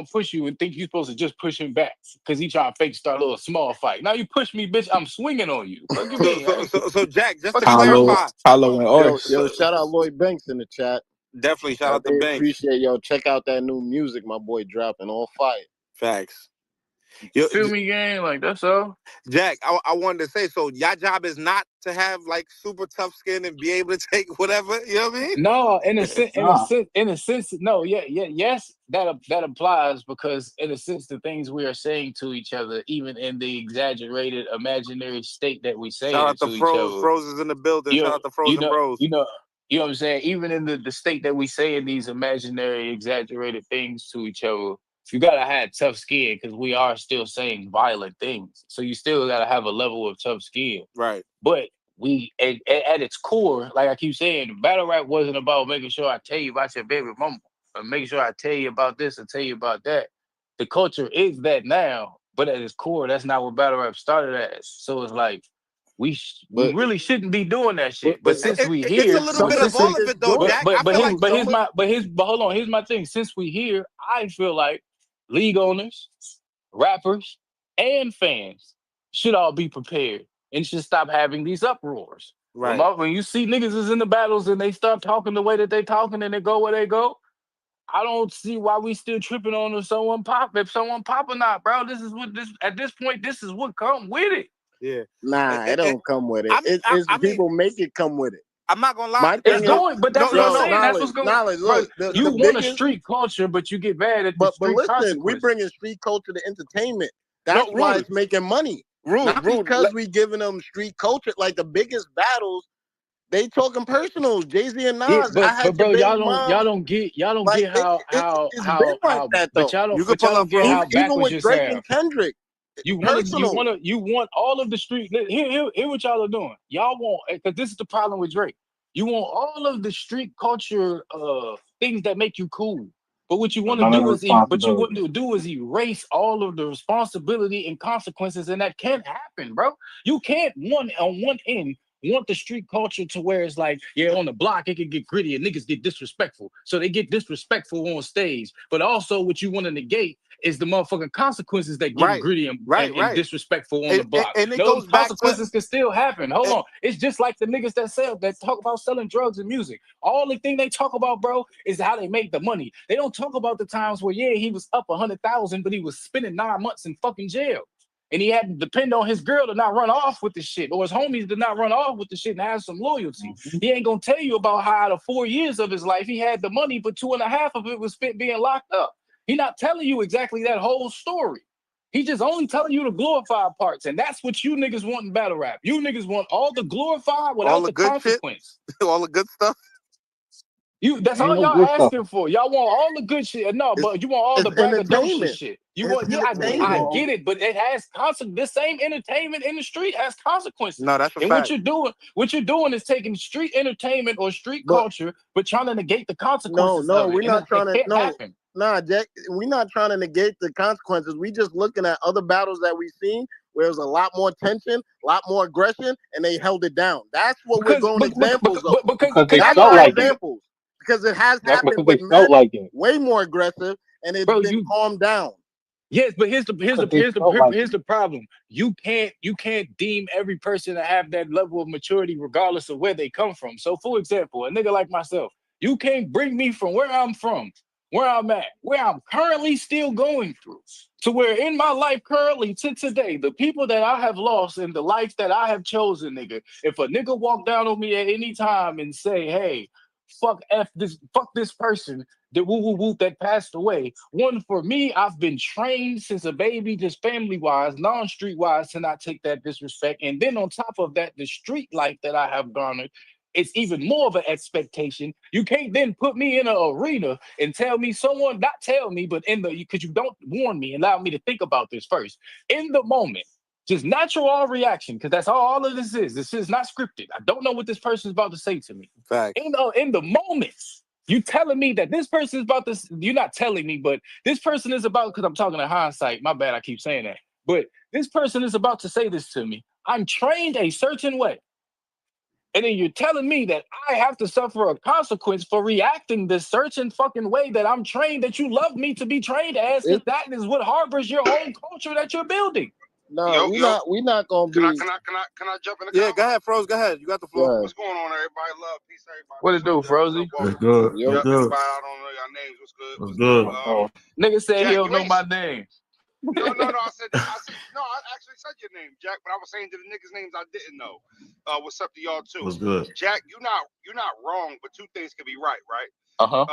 to push you and think you're supposed to just push him back because he trying to fake start a little small fight. Now you push me, bitch. I'm swinging on you. Fuck you So mean? so so so Jack, just to Fuck you talking Hollow, clarify, about? hollow and so, Yo, ice. shout out Lloyd Banks in the chat. definitely shout I out to really Banks. appreciate yo. Check out that new music my boy dropping. All fire. Facts. Yo, Feel me, gang? Like that's all. Jack, I wanted to say, so your job is not to have like super tough skin and be able to take whatever. You know what I mean? No, Nah. in a sense, no, yes, that applies because in a sense, the things we are saying to each other, even in the exaggerated imaginary state that we Shout saying out it to to each Froze. other, Froze is in the building. Shout you out to you Frozen know Bros. you know you know what I'm saying. Even in the state that we saying these imaginary, exaggerated things to each other, you gotta have tough skin because we are still saying violent things. So you still gotta have a level of tough skin. Right. But we at its core, like I keep saying, battle rap wasn't about making sure I tell you about your baby mama or making sure I tell you about this and tell you about that. The culture is that now, but at its core, that's not what battle rap started as. So it's like we But really shouldn't be doing that but shit. But but It, since it, we it's a here, little some but bit of the of since we all of niggas it though, doing but Jack. it. I but feel like but Some of hold on, here's my thing. Since we here, I feel like league owners, rappers, and fans should all be prepared and should stop having these uproars. right. When you see niggas is in the battles and they start talking the way that they talking and they go where they go, I don't see why we still tripping on if someone pop or not, bro. This is what this at this point, this is what come with it. Yeah. nah, it don't come with it. It's I mean, people make it come with it. I'm not gonna lie. My It's thing is, going, but that's what I'm No. yo, saying. That's what's going, knowledge. bro. Look, the You want a biggest. street culture, but you get mad at the But street listen, we consequences. bringing street culture to entertainment. No, That's why it's making money. Not rude. because we giving them street culture. Like the biggest battles, they talking personals. Jay-Z and Yeah, Nas. I had but your bro, baby mom. y'all don't Like get how it's been like that but though. You can y'all pull up don't get Froze. how Even backwards with you Drake sound. and Kendrick, personal. You want all of the street. Here what y'all are doing. Y'all want because this is the problem with Drake. You want all of the street culture things that make you cool. But what you But want to none of the do is responsibility. erase all of the responsibility and consequences, and that can't happen, bro. You can't on one end want the street culture to where it's like, yeah, on the block it can get gritty and niggas get disrespectful. So they get disrespectful on stage. But also what you want to negate is the motherfucking consequences that getting Right, gritty and, right, and right. disrespectful on the block. And it Those goes back to consequences can still happen. Hold it, on. It's just like the niggas that talk about selling drugs and music. All the thing they talk about, bro, is how they make the money. They don't talk about the times where, yeah, he was up 100,000, but he was spending 9 months in fucking jail. And he had to depend on his girl to not run off with the shit, or his homies to not run off with the shit and have some loyalty. He ain't gonna tell you about how out of 4 years of his life he had the money, but 2.5 of it was spent being locked up. He not telling you exactly that whole story. He just only telling you the glorified parts, and that's what you niggas want in battle rap. You niggas want all the glorified all without the the good shit, consequence. all the good stuff. That's Ain't all no y'all good stuff. asking for. Y'all want all the good shit. No, It's but you want all the it's braggadocious entertainment. shit. You It's want, yeah, I entertainment. get it, but it has consequences. The same entertainment in the street has consequences. No, that's a And fact. what you're doing is taking street entertainment or street But culture, but trying to negate the no, consequences no, of it. we're And not trying it to. can't No, happen. nah, Jack, we're not trying to negate the consequences. We just looking at other battles that we've seen where there's a lot more tension, a lot more aggression, and they held it down. That's what we're Because going examples of. Because they That's felt our like it. examples. Because it has That's happened because with they men felt like it. way more aggressive, and it's bro, been calmed down. yes, but here's Because they felt like it. the problem. You can't deem every person to have that level of maturity regardless of where they come from. So, for example, a nigga like myself, you can't bring me from where I'm from, where I'm at, where I'm currently still going through, to where in my life currently to today, the people that I have lost and the life that I have chosen, nigga. If a nigga walk down on me at any time and say, "Hey, fuck this person," the woo woo woo that passed away. One, for me, I've been trained since a baby, just family wise, non street wise, to not take that disrespect. And then on top of that, the street life that I have garnered, it's even more of an expectation. You can't then put me in an arena and tell me someone, not tell me, but in the, because you don't warn me, allow me to think about this first. In the moment, just natural all reaction, because that's all of this is. This is not scripted. I don't know what this person is about to say to me. Facts. In the moments, you telling me that this person is about this. You're not telling me, but this person is about, because I'm talking in hindsight. My bad, I keep saying that. But this person is about to say this to me. I'm trained a certain way. And then you're telling me that I have to suffer a consequence for reacting this certain fucking way that I'm trained, that you love me to be trained as, because that is what harbors your own culture that you're building. No, we not gonna be. Can I jump in the Yeah, comments? go ahead, Froze. Go ahead. You got the floor. Yeah. What's going on, everybody? Love, peace, everybody. What it do, Frozy? What's good? Yo, What's good? Everybody, I don't know your names. What's good? What's good? Nigga said Jack, he don't you know ain't. my name. No. I said no. I actually said your name, Jack. But I was saying to the niggas' names I didn't know. What's up to y'all too? What's good? Jack, you're not wrong, but two things can be right, right? Uh-huh.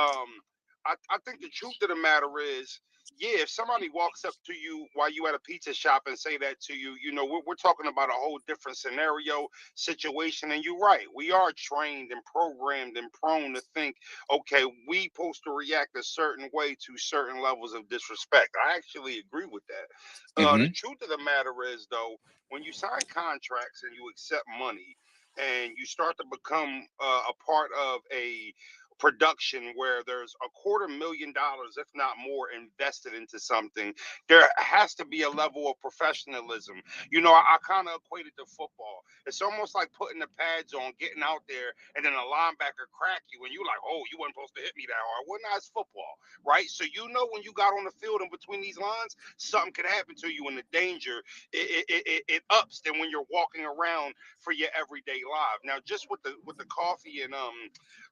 I think the truth of the matter is, yeah, if somebody walks up to you while you at a pizza shop and say that to you, you know, we're talking about a whole different scenario, situation. And you're right. We are trained and programmed and prone to think, okay, we supposed to react a certain way to certain levels of disrespect. I actually agree with that. The truth of the matter is, though, when you sign contracts and you accept money and you start to become a part of a production where there's $250,000, if not more, invested into something, there has to be a level of professionalism. You know, I kind of equate it to football. It's almost like putting the pads on, getting out there, and then a linebacker crack you, and you're like, oh, you weren't supposed to hit me that hard. Well, now it's football, right? So you know when you got on the field and between these lines, something could happen to you, and the danger it ups than when you're walking around for your everyday life. Now, just with the coffee and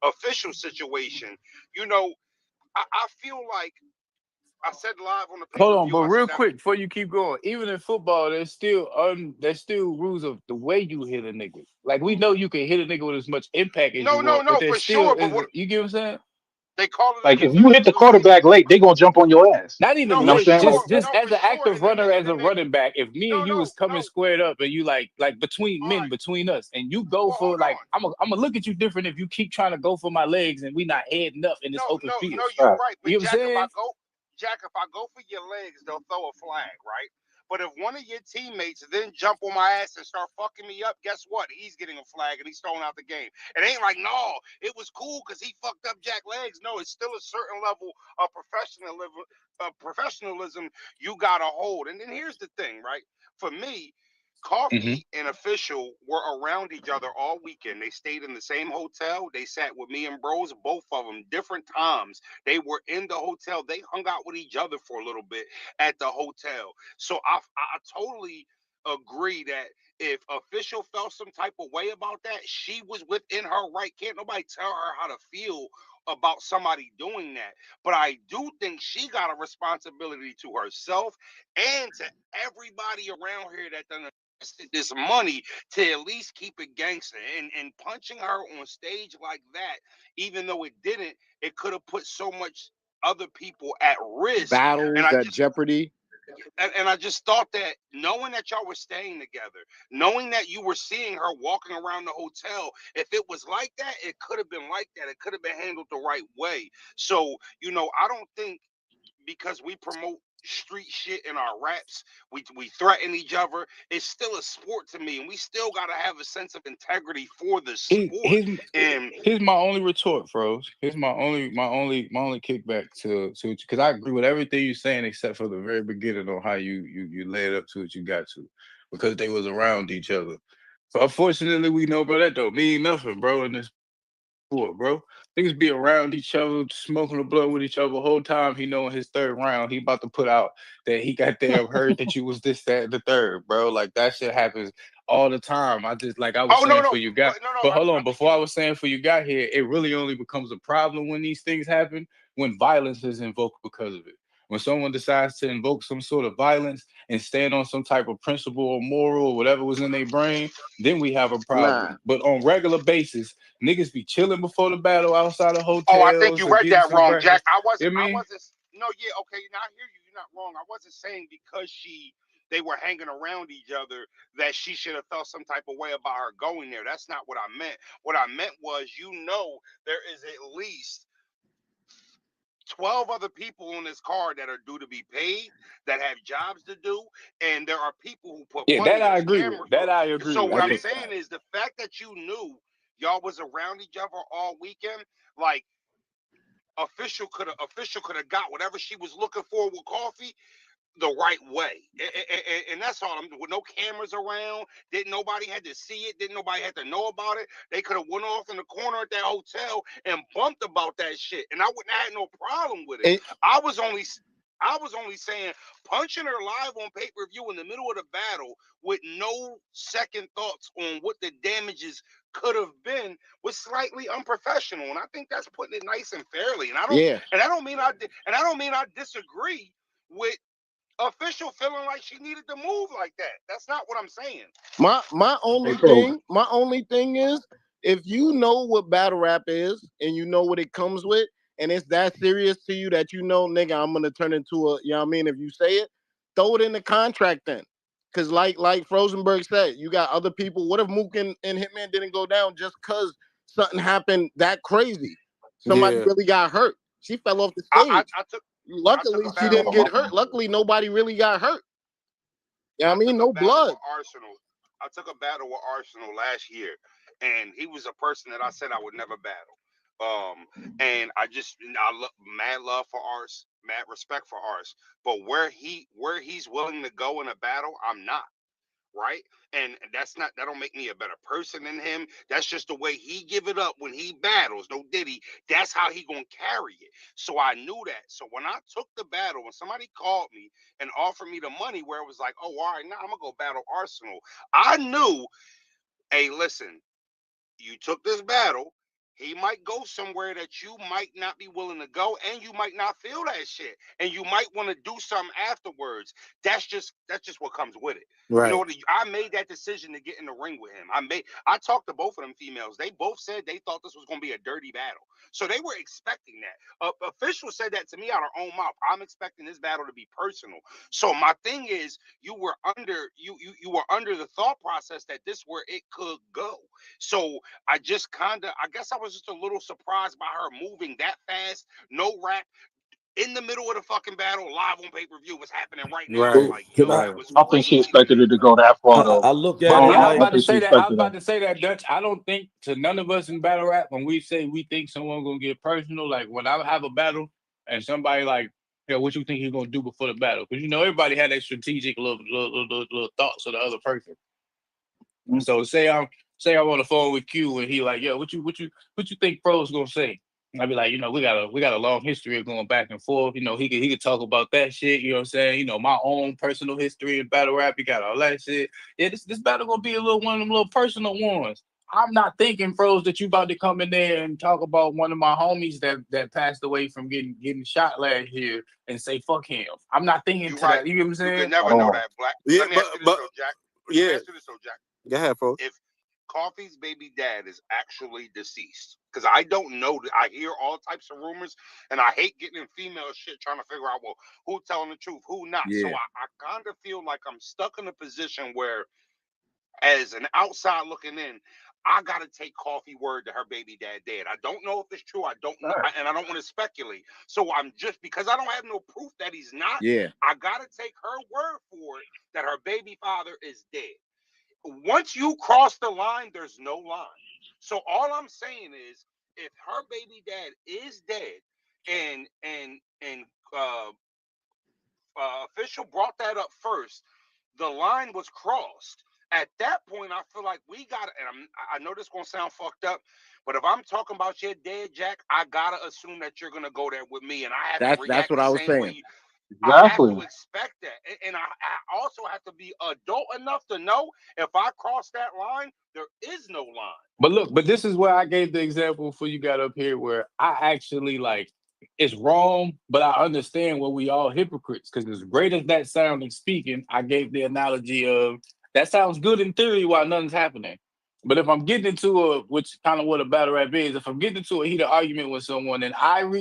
official situation, you know, I feel like I said live on the Hold on, pay-per-view. but I real said that quick before you keep going, even in football, there's still rules of the way you hit a nigga. Like, we know you can hit a nigga with as much impact as you want, but no, there's for still sure. But what you get what I'm saying? they call it in Like the if you hit the physical league. quarterback late, they gonna jump on your ass. Not You even No, know what I'm for late, saying? sure. just No, as for an sure. active runner, as a running back. If me and you was coming no. squared up and you like between All men, right. between us, and you go Well, for, hold like, on. I'm gonna look at you different if you keep trying to go for my legs and we not heading up in this open field. No, you're Right. right. But You know what I'm saying? Jack, if I go for your legs, they'll throw a flag, right? But if one of your teammates then jump on my ass and start fucking me up, guess what? He's getting a flag and he's thrown out the game. It ain't like, no, it was cool because he fucked up Jack legs. No, it's still a certain level of professionalism you gotta hold. And then here's the thing, right? For me, Coffee and Official were around each other all weekend. They stayed in the same hotel. They sat with me and bros, both of them, different times. They were in the hotel. They hung out with each other for a little bit at the hotel. So I totally agree that if Official felt some type of way about that, she was within her right. Can't nobody tell her how to feel about somebody doing that. But I do think she got a responsibility to herself and to everybody around here that done this money to at least keep it gangster, and punching her on stage like that, even though it didn't, it could have put so much other people at risk. And Battles I at just Jeopardy. and I just thought that, knowing that y'all were staying together, knowing that you were seeing her walking around the hotel, if it was like that, it could have been like that. It could have been handled the right way. So, I don't think, because we promote street shit in our raps, we threaten each other. It's still a sport to me, and we still gotta have a sense of integrity for the sport. Here's And here's my only retort, Froze. Here's my only kickback to because I agree with everything you're saying except for the very beginning on how you led up to it. You got to, because they was around each other. So unfortunately, we know, bro, that don't mean nothing, bro, in this sport, bro. Niggas be around each other, smoking the blood with each other the whole time. He know in his third round, he about to put out that he got there, heard that you was this, that, and the third, bro. Like that shit happens all the time. I just, like I was oh, no, saying no, for you got, no, no, but hold I on, think before I was saying for you got here, it really only becomes a problem when these things happen, when violence is invoked because of it. When someone decides to invoke some sort of violence and stand on some type of principle or moral or whatever was in their brain, then we have a Nah, problem. But on regular basis, niggas be chilling before the battle outside of Oh, I think hotels you or read getting that some wrong, Jack. breakfast. You know what I I mean? wasn't. No, yeah, okay. Now I hear you. You're not wrong. I wasn't saying because they were hanging around each other that she should have felt some type of way about her going there. That's not what I meant. What I meant was, there is at least 12 other people on this card that are due to be paid, that have jobs to do, and there are people who put Yeah, money. that I There's agree with. camera That crew. I agree So with. what that's I'm a saying fact. is, the fact that you knew y'all was around each other all weekend, like, official could have got whatever she was looking for with coffee the right way. And that's all. With no cameras around, didn't nobody had to see it, didn't nobody had to know about it. They could have went off in the corner at that hotel and bumped about that shit, and I wouldn't have had no problem with it. And I was only saying, punching her live on pay-per-view in the middle of the battle with no second thoughts on what the damages could have been was slightly unprofessional, and I think that's putting it nice and fairly. And I don't yeah, and I don't mean I disagree with Official feeling like she needed to move like that. That's not what I'm saying. my Hey, only Pro. thing, is if you know what battle rap is and you know what it comes with, and it's that serious to you that nigga, I'm gonna turn into a, you know what I mean? If you say it, throw it in the contract then. Cause like Frozenberg said, you got other people. What if Mook and Hitman didn't go down just cause something happened that crazy? Somebody Yeah. really got hurt. She fell off the I, stage. I, I took I took Luckily, a she battle didn't with get hurt. Luckily, nobody really got hurt. You know I what I took mean? a No battle blood. with Arsenal. I took a battle with Arsenal last year, and he was a person that I said I would never battle. And mad love for Ars, mad respect for Ars. But where he's willing to go in a battle, I'm not. Right? And that don't make me a better person than him. That's just the way he give it up when he battles. No Diddy. That's how he gonna carry it. So I knew that. So when I took the battle, when somebody called me and offered me the money, where it was like, oh, all right, now I'm gonna go battle Arsenal, I knew, hey, listen, you took this battle. He might go somewhere that you might not be willing to go, and you might not feel that shit, and you might want to do something afterwards. That's just what comes with it. You know Right. what? I made that decision to get in the ring with him. I talked to both of them females. They both said they thought this was going to be a dirty battle, so they were expecting that. Official said that to me out of her own mouth. I'm expecting this battle to be personal. So my thing is, you were under the thought process that this where it could go. So I guess I was just a little surprised by her moving that fast, no rap, in the middle of the fucking battle, live on pay-per-view, was happening right now. Right. So Like, can that Right. was I don't think she crazy to expected me. it to go that far though. I look I at But it don't, yeah, I I was don't like about to think she say that. I was expected that. about to say that, Dutch. I don't think to none of us in battle rap, when we say we think someone gonna get personal, like when I have a battle and somebody like, yeah, what you think he's gonna do before the battle? Because everybody had their strategic little thoughts of the other person. So say I'm on the phone with Q and he like, yo, what you think Pro's gonna say? And I'd be like, we got a long history of going back and forth. He could talk about that shit. You know what I'm saying? My own personal history in battle rap. He got all that shit. Yeah, this battle gonna be a little one of them little personal ones. I'm not thinking, pros, that you about to come in there and talk about one of my homies that passed away from getting shot last year and say fuck him. I'm not thinking You to right. that. You get what I'm You saying? could never know that, Black. Yeah, Let me ask you this though, Jack. Let me ask you this though, Jack. Go ahead, bro. If Coffee's baby dad is actually deceased, because I don't know. I hear all types of rumors, and I hate getting in female shit trying to figure out, well, who telling the truth, who not. So Yeah. I kind of feel like I'm stuck in a position where, as an outside looking in, I gotta take Coffee word that her baby dad dead. I don't know if it's true. I don't know, and I don't want to speculate. So I'm just, because I don't have no proof that he's not. Yeah. I gotta take her word for it that her baby father is dead. Once you cross the line, there's no line. So all I'm saying is, if her baby dad is dead, and official brought that up first, the line was crossed. At that point, I feel like we got to, and I know this gonna sound fucked up, but if I'm talking about your dad, Jack, I gotta assume that you're gonna go there with me, and I have to That's react what the I was same saying. way. I have Exactly. to expect that, and I also have to be adult enough to know if I cross that line, there is no line. But look, but this is where I gave the example for you got up here where I actually like it's wrong, but I understand what we all hypocrites. Because as great as that sound in speaking, I gave the analogy of that sounds good in theory while nothing's happening. But if I'm getting into which kind of what a battle rap is, if I'm getting into a heated argument with someone and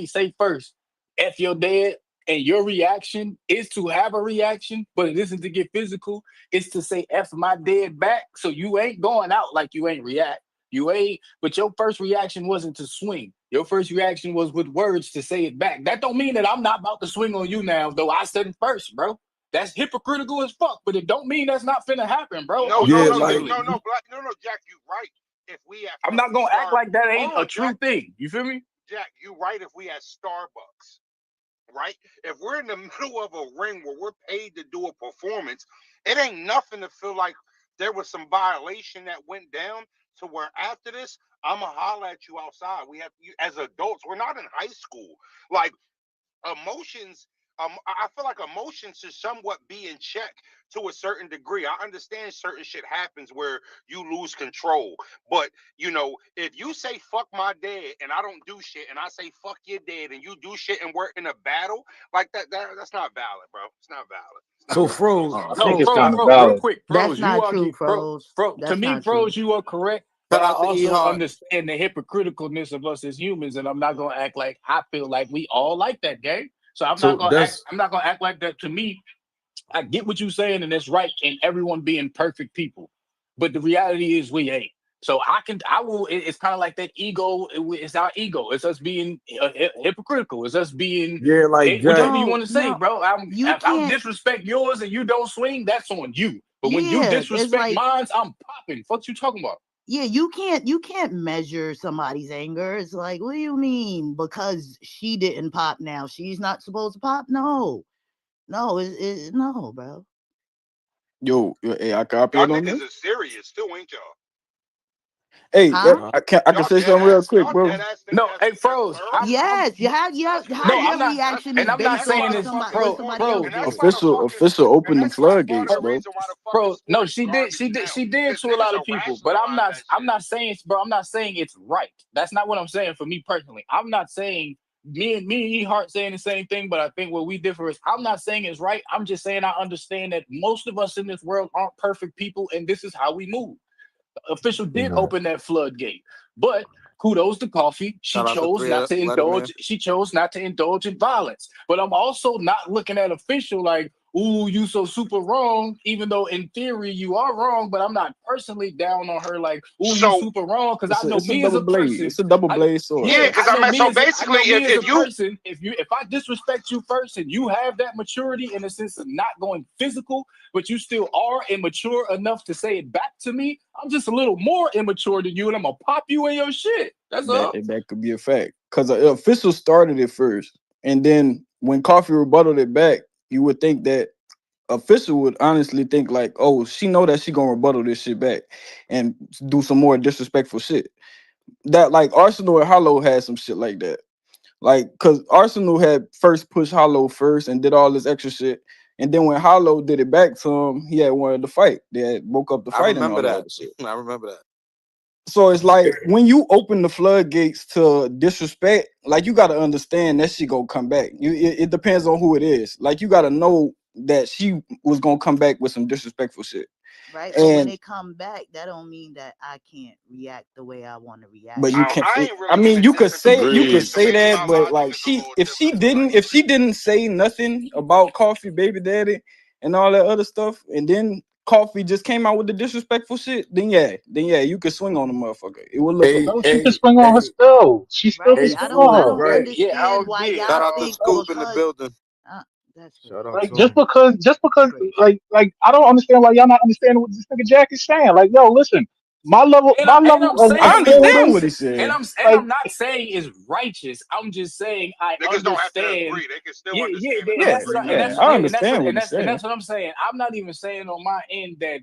say first, F your dad, and your reaction is to have a reaction, but it isn't to get physical, it's to say F my dead back. So you ain't going out like you ain't react. You ain't, but your first reaction wasn't to swing. Your first reaction was with words to say it back. That don't mean that I'm not about to swing on you now, though I said it first, bro. That's hypocritical as fuck, but it don't mean that's not finna happen, bro. No, Unfortunately, Jack, you right. If we at I'm not fucking gonna act like that ain't hold a on, true Jack, thing. You feel me? Jack, you right. If we at Starbucks, right? If we're in the middle of a ring where we're paid to do a performance, it ain't nothing to feel like there was some violation that went down to where after this, I'ma holler at you outside. We have you as adults. We're not in high school. Like emotions. I feel like emotions should somewhat be in check to a certain degree. I understand certain shit happens where you lose control, but if you say fuck my dad and I don't do shit, and I say fuck your dad and you do shit, and we're in a battle like that's not valid, bro. It's not valid. So Froze, I No, think it's pros, kind of pros, real valid. quick, That's pros. You not are true, Froze. to That's me, not true. pros. You are correct, but Shout I out to also Hhir. understand the hypocriticalness of us as humans, and I'm not gonna act like I feel like we all like that game. So I'm not so gonna act. that's I'm not gonna act like that. To me, I get what you're saying, and it's right, and everyone being perfect people. But the reality is we ain't. So I will. It's kind of like that ego. It's our ego. It's us being hypocritical. It's us being yeah, like Jack. whichever you want No, to say, no, bro. you If I'm can't. disrespect yours and you don't swing, that's on you. But when you Yeah, it's disrespect like, mine, I'm popping. Fuck you talking about? yeah, you can't measure somebody's anger. It's like, what do you mean? Because she didn't pop now, she's not supposed to pop? No, no, no, bro. Yo, hey, I copy Y'all it on niggas this. is serious too, ain't y'all? Hey, Huh? I can say something real quick, Y'all bro. dead ass think No, hey, that's froze. plural? Yes, That's No, your I'm not, crazy. reaction and is I'm not based on saying what it's somebody else pros. And that's did. why the fucking Official opened the and that's floodgates, part of the bro. reason why the fucking Bro, no, sport is garbage now. she did Because to a lot niggas of are people, but rationalize that I'm shit. not saying, bro, I'm not saying it's right. That's not what I'm saying for me personally. I'm not saying me and E Hart saying the same thing, but I think where we differ is I'm not saying it's right. I'm just saying I understand that most of us in this world aren't perfect people, and this is how we move. Official did Yeah. open that floodgate, but kudos to Coffee. She Shout out to chose not to Letterman. indulge. She chose not to indulge in violence. But I'm also not looking at Official like, "Ooh, you so super wrong." Even though in theory you are wrong, but I'm not personally down on her like, "Ooh, you So super wrong." Because I know It's a me as double a blade. person. It's a double I blade sword, yeah, yeah, bro. because so I basically know me as a if you person. If I disrespect you first and you have that maturity in the sense of not going physical, but you still are immature enough to say it back to me, I'm just a little more immature than you, and I'm gonna pop you in your shit. That's all. That could be a fact. Because the official started it first. And then when Coffee rebutted it back, you would think that official would honestly think like, oh, she know that she gonna rebuttal this shit back and do some more disrespectful shit. That like Arsenal and Hollow had some shit like that. Like, cause Arsenal had first pushed Hollow first and did all this extra shit. And then when Hollow did it back to him, he had wanted to fight. They had woke up the I fight and remember all that that. other shit. I remember that. So it's like when you open the floodgates to disrespect, like you gotta understand that shit gonna come back. It depends on who it is. Like you gotta know that she was gonna come back with some disrespectful shit. Right, but when And they come back, that don't mean that I can't react the way I want to react. but you can't. I ain't I really mean, even you disagreeing with could you. Agreed. say Maybe that, my but logic like is a little if she different. Like, didn't say nothing about Coffee Baby Daddy and all that other stuff, and then Coffee just came out with the disrespectful shit, then yeah, you could swing on the motherfucker. It would look Hey, okay. No, she can hey, swing on her hey, still. She still can Right, hey, I swing don't, I on her. don't right. Yeah, I understand don't why get. Shout y'all out to think Scoop in the because building. that's Shout crazy. out to Like him. just because Crazy. like I don't understand why y'all not understanding what this nigga Jack is saying. Like, yo, listen, my And level I'm of I saying is rapport with understand him, what decent. he's saying. And like, I'm not saying it's righteous. I'm just saying I niggas don't have to understand. agree. They can still Yeah, understand and and Yeah, that's what I, disagree, and man. yeah, that's I yeah, and that's what understand what he's and saying. that's what I'm saying. I'm not even saying on my end that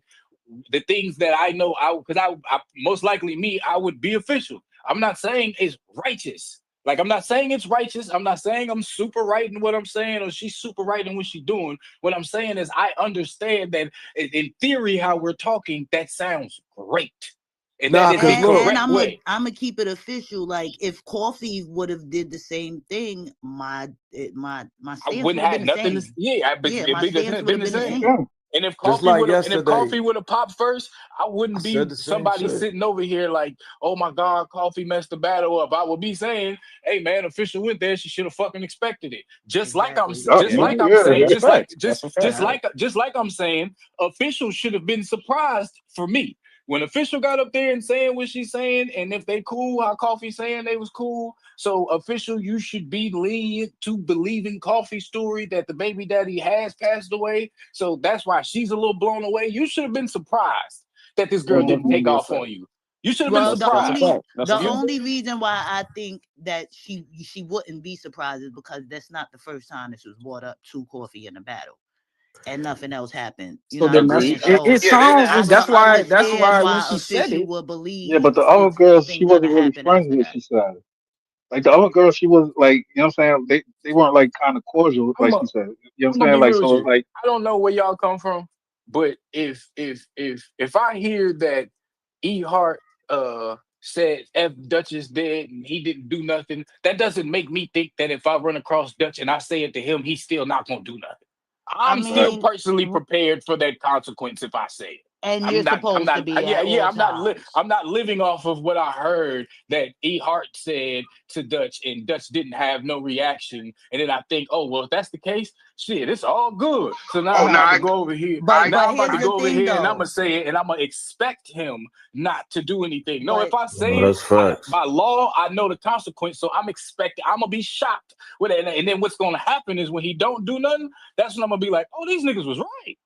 the things that I know because I most likely me I would be official. I'm not saying it's righteous. Like I'm not saying it's righteous. I'm not saying I'm super right in what I'm saying or she's super right in what she's doing. What I'm saying is I understand that in theory how we're talking that sounds great. And that Nah, is the cause look, correct And way. I'm gonna keep it official. Like if Coffee would have did the same thing, my I stance wouldn't would have have been the nothing to same. yeah, Yeah, it my stance would been have the been the same. same. okay. And just like If yesterday, coffee would have popped first, I I wouldn't said be the same somebody shit. sitting over here like, oh my God, coffee messed the battle up. I would be saying, hey man, official went there. She should have fucking expected it. Exactly. Just Yeah, like I'm saying, that's a fact. That's a fact. just like I'm saying, official should have been surprised for me. When official got up there and saying what she's saying, and if they cool, how coffee saying they was cool. So official, you should be lenient to believing coffee story that the baby daddy has passed away. So that's why she's a little blown away. You should have been surprised that this girl That's didn't take definitely a off fact. on you. You should have been Well, That's a surprised. fact. That's a the You know fact. what I'm only saying? reason why I think that she wouldn't be surprised is because that's not the first time this was brought up to Coffee in a battle, and nothing else happened. You So know what I'm then saying? Agreed. So it Yeah, they didn't sounds have I time. can that's understand why when why she said official it, will Yeah, believe but the other if girls, she anything gonna wasn't really happen friends after with. that. She said, like the other girl, she was like, you know what I'm saying? They weren't like kind of cordial, I'm like a, she said. You know I'm what I'm gonna saying? be Like, real with so it's you. like, I don't know where y'all come from, but if I hear that E Hart said F Dutch is dead and he didn't do nothing, that doesn't make me think that if I run across Dutch and I say it to him, he's still not gonna do nothing. I I'm still mean, personally prepared for that consequence if I say it. and you're I'm supposed to not, be yeah, at all times. I'm not living off of what I heard that E Hart said to Dutch and Dutch didn't have no reaction. And then I think, oh, well, if that's the case, shit, it's all good. So now Oh I'm no, about to go over here. I Now But I'm about to here's the go over thing here and I'm gonna though. say it and I'm gonna expect him not to do anything. No, if But I No, say it, that's facts. by law, I know the consequence. So I'm gonna be shocked with it. And then what's gonna happen is when he don't do nothing, that's when I'm gonna be like, oh, these niggas was right.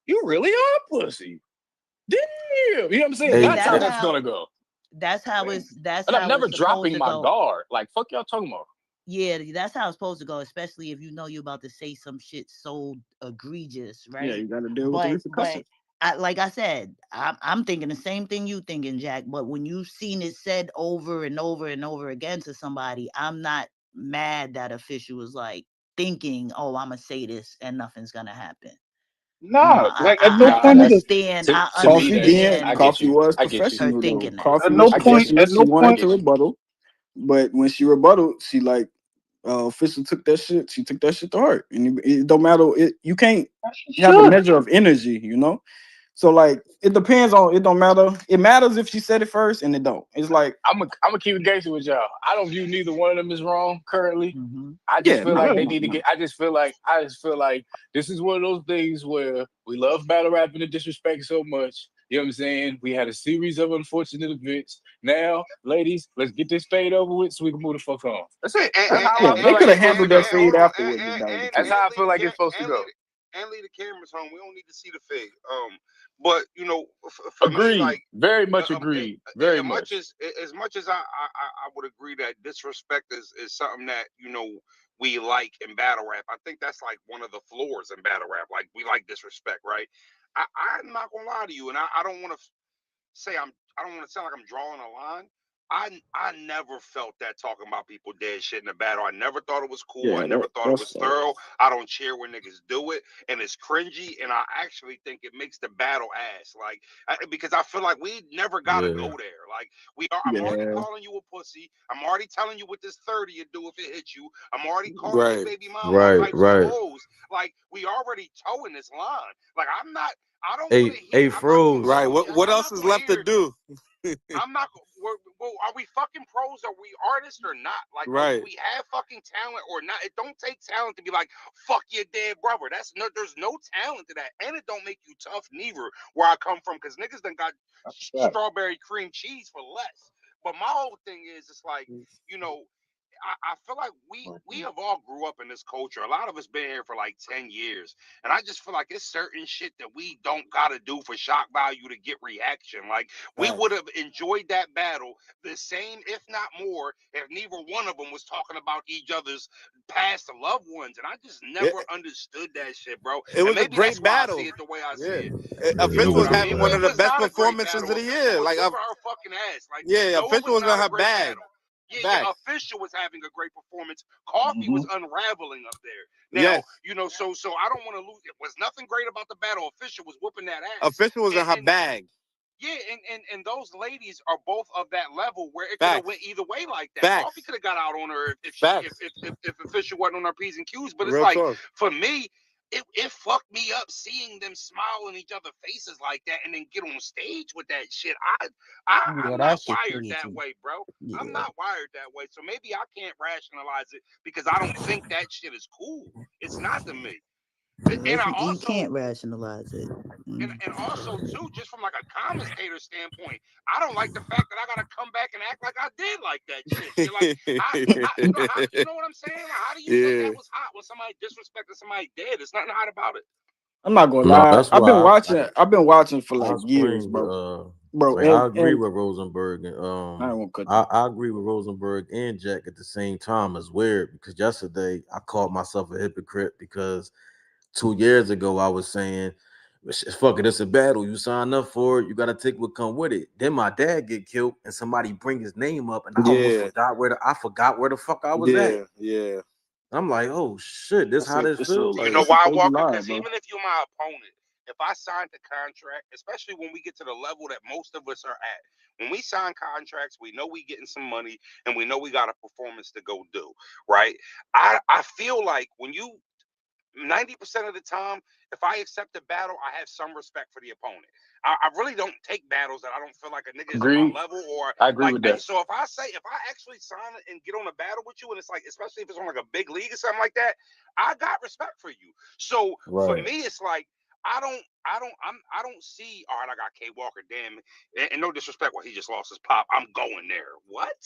You really are pussy. Damn. You know what I'm saying? yeah, Hey, That's how that's gonna go. that's And I'm how never it's supposed dropping to my go. guard. Like, fuck y'all talking about. Yeah, that's how it's supposed to go, especially if you know you're about to say some shit so egregious, yeah, right? you got to deal with the But repercussions. like I said, I'm thinking the same thing you thinking, Jack. But when you've seen it said over and over and over again to somebody, I'm not mad that official was like thinking, "Oh, I'm gonna say this and nothing's gonna happen." You know, nah, like at no Nah, point is it, I to me that's understand I get Coffee you. was I get you. her professional though. thinking that. Coffee at was no I get point, you. professional. at She no I wanted point, to get you. rebuttal, but when she rebutted, she like official took that shit. She took that shit to heart, and it don't matter. You can't she have a should. measure of energy, you know. So like it depends on. It don't matter. It matters if she said it first, and it don't. It's like I'm gonna keep it gangster with y'all. I don't view neither one of them as wrong currently. Hmm. I just yeah, feel no, like Yeah, they no, need to no. get. I just feel like this is one of those things where we love battle rapping and disrespect so much. You know what I'm saying? We had a series of unfortunate events. Now, ladies, let's get this fade over with so we can move the fuck on. That's it. That's how Yeah, I feel they like could it's have supposed to handled that go. yeah. fade hold on, afterwards if that was the That's case. how I feel like it's supposed to go. and leave the cameras on. We don't need to see the fade. But you know, for me, Agreed. like, Very much um, it, agreed. Very much much. as much as I would agree that disrespect is something that we like in battle rap. I think that's like one of the floors in battle rap. Like we like disrespect, right? I'm not gonna lie to you, and I don't want to say I don't want to sound like I'm drawing a line. I never felt that talking about people dead shit in the battle. I never thought it was cool. I Yeah, never thought it that's was thorough. I don't cheer when niggas do it, and it's cringy. And I actually think it makes the battle ass. Like because I feel like we never gotta go there. Like I'm already yeah. calling you a pussy. I'm already telling you what this 30 would do if it hits you. I'm already calling your Right. baby mama Right, pipes and right. hoes. Like we already towing this line. Like I don't want to Hey, hear. hey, Froze. Right. What I'm else not is gonna left to hear. do? I'm not. Well, are we fucking pros? Are we artists or not? Like, Right. do we have fucking talent or not? It don't take talent to be like, fuck your dead brother. There's no talent to that, and it don't make you tough neither. Where I come from, because niggas done got strawberry cream cheese for less. But my whole thing is, it's like, you know, I feel like we have all grew up in this culture. A lot of us been here for like 10 years. And I just feel like it's certain shit that we don't gotta do for shock value to get reaction. Like we would have enjoyed that battle the same, if not more, if neither one of them was talking about each other's past loved ones. And I just never understood that shit, bro. It was and a maybe that's great why battle. I see it the way I see Yeah. it. Official was I having mean, one it of the was best not a great performances battle. of the Official year. was Like, whooping her fucking ass. Like, yeah, no, it Official was was in not a her great bag. battle. Yeah, Official was having a great performance. Coffee was unraveling up there. Now, Yes. you know, so I don't want to lose. It was nothing great about the battle. Official was whooping that ass. Official was in her bag. Yeah, and those ladies are both of that level where it could have Facts. went either way like that. Facts. Coffee could have got out on her if Facts. if Official wasn't on her P's and Q's. But it's Real like talk. for me, it fucked me up seeing them smile in each other's faces like that and then get on stage with that shit. I'm not wired that way, bro. Yeah. I'm not wired that way. So maybe I can't rationalize it because I don't think that shit is cool. It's not to me. And I You also can't rationalize it. and also too, just from like a commentator standpoint, I don't like the fact that I gotta come back and act like I did like that shit. You're like, you know what I'm saying? Like, how do you say that was hot when somebody disrespected somebody dead? There's nothing hot about it. I'm not gonna No, lie. that's I've been why watching for I like years, spring, bro. like I agree with Rosenberg and I won't cut I agree with Rosenberg and Jack at the same time. It's weird because yesterday I called myself a hypocrite because 2 years ago I was saying, fuck it, it's a battle. You sign up for it, you gotta take what come with it. Then my dad get killed and somebody bring his name up and I almost forgot where the fuck I was at. Yeah. I'm like, oh shit, this how this feel. You Like, know why, Walker? Because even if you're my opponent, if I signed the contract, especially when we get to the level that most of us are at, when we sign contracts, we know we getting some money and we know we got a performance to go do, right? I feel like when you 90% of the time, if I accept a battle, I have some respect for the opponent. I really don't take battles that I don't feel like a nigga is on my level or I agree like. with that. So if I actually sign it and get on a battle with you, and it's like, especially if it's on like a big league or something like that, I got respect for you. So for me, it's like I don't see. All right, I got K Walker. Damn, and no disrespect, he just lost his pop. I'm going there. What?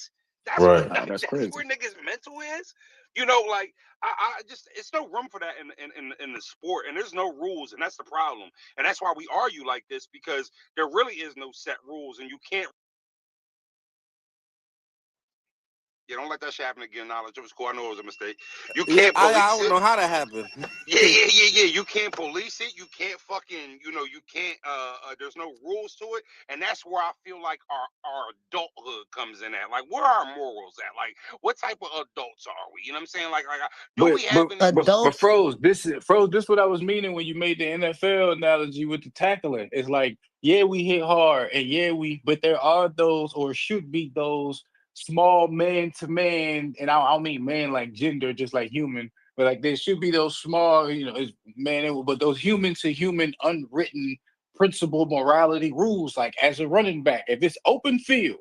That's That's crazy. where niggas mental is. You know, like I just it's no room for that in the sport, and there's no rules, and that's the problem, and that's why we argue like this because there really is no set rules, and you can't. Yeah, don't let that shit happen again. Knowledge it was cool. I know it was a mistake. You can't police I don't it. know how that happened. Yeah. You can't police it. You can't fucking, you can't. There's no rules to it, and that's where I feel like our adulthood comes in at. Like, where are our morals at? Like, what type of adults are we? You know what I'm saying? Like, do we have any? But Froze, this is what I was meaning when you made the NFL analogy with the tackling. It's like, yeah, we hit hard, and but there are those, or should be those, small man to man, and I don't mean man like gender, just like human, but like there should be those small, it's man, but those human to human unwritten principle morality rules. Like as a running back, if it's open field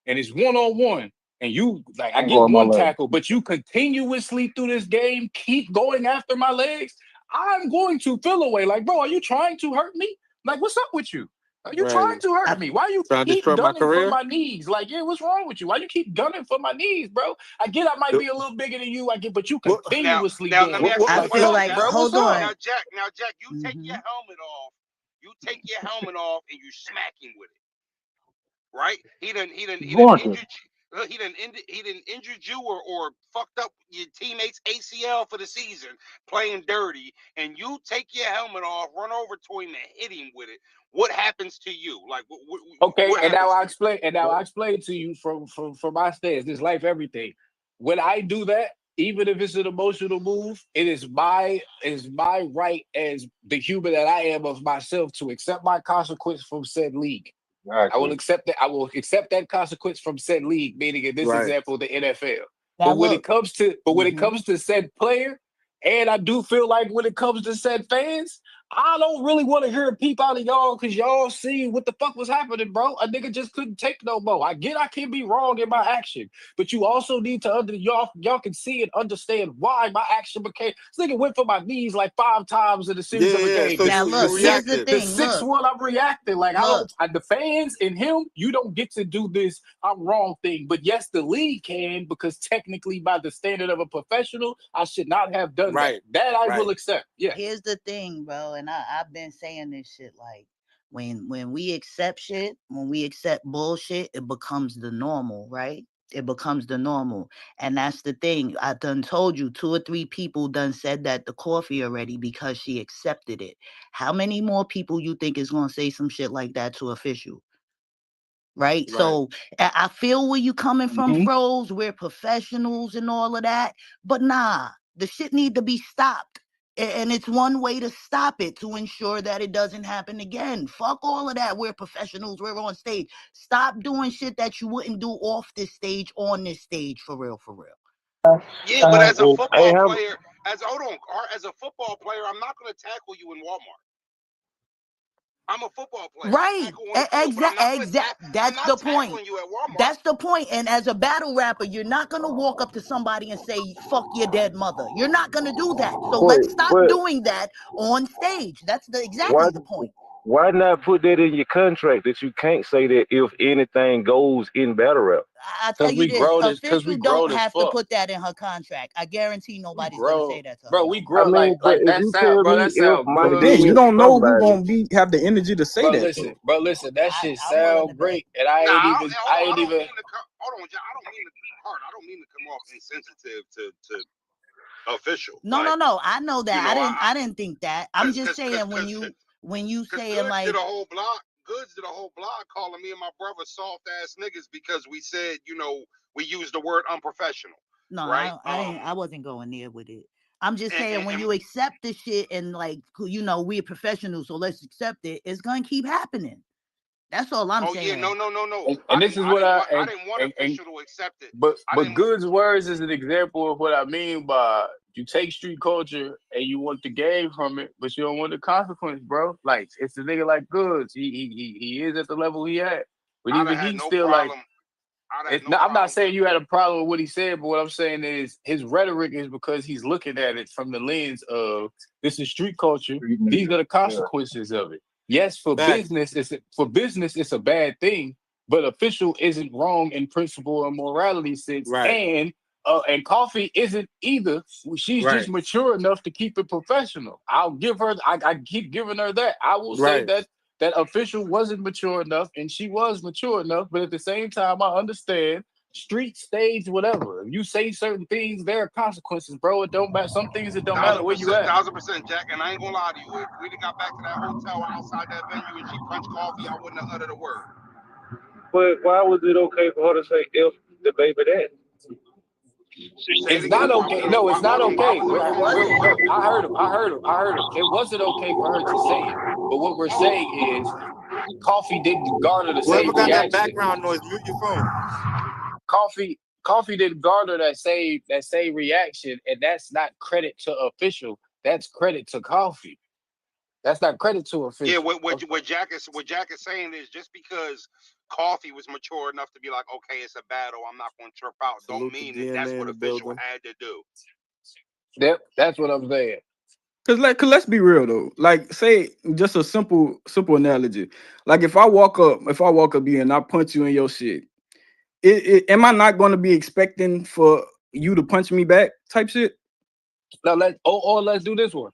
and it's 1-on-1, and you like I get one tackle, but you continuously through this game keep going after my legs, I'm going to feel away. Like, bro, are you trying to hurt me? Like, what's up with you? Are you trying to hurt me? Why you Trying to keep destroy my gunning for career? my knees? Like, yeah, what's wrong with you? Why you keep gunning for my knees, bro? I get I might be a little bigger than you. I get, but you continuously Now doing let me it. ask you a I Like, feel question, like, Jack. hold on. Now, Jack, you take your helmet off. You take your helmet off and you smack him with it. Right? He done hit you. He didn't injured you or fucked up your teammates ACL for the season playing dirty, and you take your helmet off, run over to him and hit him with it. What happens to you? Like Okay, what and now happens I to you? explain. And now I explain to you from my stance, this life, everything. When I do that, even if it's an emotional move, it is my right as the human that I am of myself to accept my consequence from said league. I will Exactly. accept that. I will accept that consequence from said league, meaning in this Right. example, the NFL. Now But when it look. comes to, but when it Hmm. comes to said player, and I do feel like when it comes to said fans, I don't really want to hear a peep out of y'all because y'all see what the fuck was happening, bro. A nigga just couldn't take no more. I get I can be wrong in my action, but you also need to y'all can see and understand why my action became. This nigga went for my knees like 5 times in a series Yeah, of a yeah. game. So Now you look. Here's the reacted. The thing. sixth Look. one, I'm reacting like I Look. don't. The fans and him, you don't get to do this. I'm wrong thing, but yes, the league can because technically, by the standard of a professional, I should not have done that. Right. That I will Right. accept. Yes. Here's the thing, bro, and I've been saying this shit like when we accept shit, when we accept bullshit, it becomes the normal, right? It becomes the normal. And that's the thing. I done told you 2 or 3 people done said that to Coffee already because she accepted it. How many more people you think is gonna say some shit like that to Official? Right? Right. So I feel where you coming from, Hmm. Froze. We're professionals and all of that. But nah, the shit need to be stopped. And it's one way to stop it to ensure that it doesn't happen again. Fuck all of that. We're professionals. We're on stage. Stop doing shit that you wouldn't do off this stage, on this stage, for real, for real. Yeah, but as a Hey, football how player, as a football player, I'm not going to tackle you in Walmart. I'm a football player. I Right. tackle on the field, but I'm not going to I'm That's not the point. tackling you at Walmart. That's the point. And as a battle rapper, you're not going to walk up to somebody and say, fuck your dead mother. You're not going to do that. So wait, let's stop but doing that on stage. That's why exactly the point. why not put that in your contract that you can't say that if anything goes in battle rap? I tell Cause you we this, grown as cause we Official don't grown as have to fuck. put that in her contract. I guarantee We nobody's going to grown, say that to her bro. no We more. I grown mean, but like if that you sound, tell bro. me That if sound But Mike good, then you Bibby or don't know who somebody, gonna have the energy to say bro. that Listen, though. bro. Listen, that shit I'm willing to sound bet. great, and I Nah, ain't even, hold I on. I ain't don't even. mean to come. Hold on, John. I don't mean to be hard. I don't mean to come off insensitive to Official. No, Like, no. I know you that. know, I didn't think that. I'm just saying when you cause saying like, Goods did a whole blog calling me and my brother soft ass niggas because we said, we used the word unprofessional, no, right? I wasn't going there with it. I'm just saying when And you accept the shit and like we're professionals, so let's accept it. It's gonna keep happening. That's all I'm oh yeah, saying. no. And this is what I didn't want and Official to accept it. I but didn't. Good's words is an example of what I mean by you take street culture and you want the game from it, but you don't want the consequence, bro. Like it's a nigga like Goods. He is at the level he at, but I'd have even had he's no still like. problem. I'd had It's no not, I'm not problem with. saying you had a problem with what he said, but what I'm saying is his rhetoric is because he's looking at it from the lens of this is street culture. Street These nigga. are the Yeah. consequences of it. Yes, Facts. for business, it's a bad thing, but official isn't wrong in principle or morality sense, Right. and Coffee isn't either. She's just Right. mature enough to keep it professional. I'll give her. I keep giving her that. I will say Right. that official wasn't mature enough and she was mature enough, but at the same time, I understand street, stage, whatever. If you say certain things, there are consequences, bro. It don't matter. Some things it don't matter Thousand where you percent, at. 1000%, Jack. And I ain't gonna lie to you. If we'd have got back to that hotel outside that venue and she punched Coffee, I wouldn't have uttered a word. but why was it okay for her to say if the baby that? Say it It's not again. okay. No, it's not Why okay. was it No, it okay to say wasn't. what? No, I heard him. It wasn't okay for her to say it. But what we're Oh, saying is Coffee didn't garner the Whoever same got that reaction. background noise, mute your phone. Coffee didn't garner that same reaction, and that's not credit to official. That's credit to Coffee. That's not credit to yeah. official. What Jack is saying is just because Coffee was mature enough to be like, okay, it's a battle, I'm not going to trip out, don't Salute the mean that that's GMA in what the Official building. had to do. Yep, that's what I'm saying. Cause let's be real though. Like, say just a simple analogy. Like if I walk up you and I punch you in your shit, am I not going to be expecting for you to punch me back? Type shit. Now let's do this one.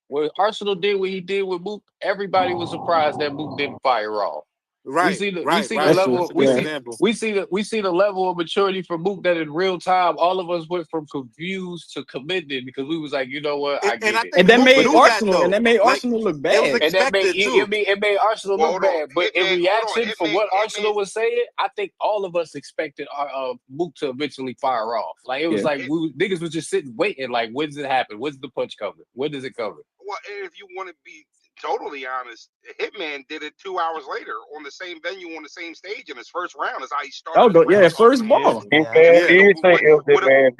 When Arsenal did what he did with Mook, everybody was surprised that Mook didn't fire off. Right, we right, see the right. That's level. That's a just good yeah. example. We see the level of maturity from Mook that in real time, all of us went from confused to commended because we was like, you know what, I And I get it. And think that Mook made knew that Arsenal though. Like look it was bad. And that made expected too. it made Arsenal Well, look hold on, bad. But in Hitman. Hold on, reaction for Hitman. what Arsenal was saying, I think all of us expected our Mook to eventually fire off. Like it was Yeah. like niggas was just sitting waiting. Like when does it happen? When's the punch coming? When does it cover? Well, if you want to be totally honest, Hitman did it 2 hours later on the same venue on the same stage in his first round. Is how he started Oh, his round first talking about Yeah, ball. this. yeah. Man Yeah. did say if that man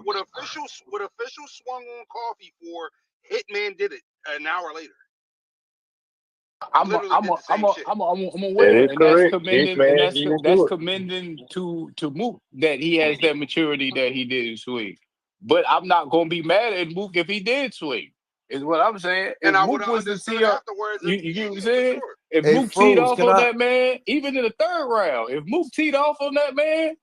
What official swung on coffee for Hitman did it an hour later. He literally did the same shit. I'm That aware, is and that's correct. This commending, and man didn't that's do it. commending to Mook that he has that maturity that he did swing. But I'm not gonna be mad at Mook if he did swing. Is what I'm saying. If And I would Mook have was to understood see up, afterwards. you get what I'm For saying? sure. If Hey, Mook teed Froze, off can on I? that man, even in the third round, if Mook teed off on that man,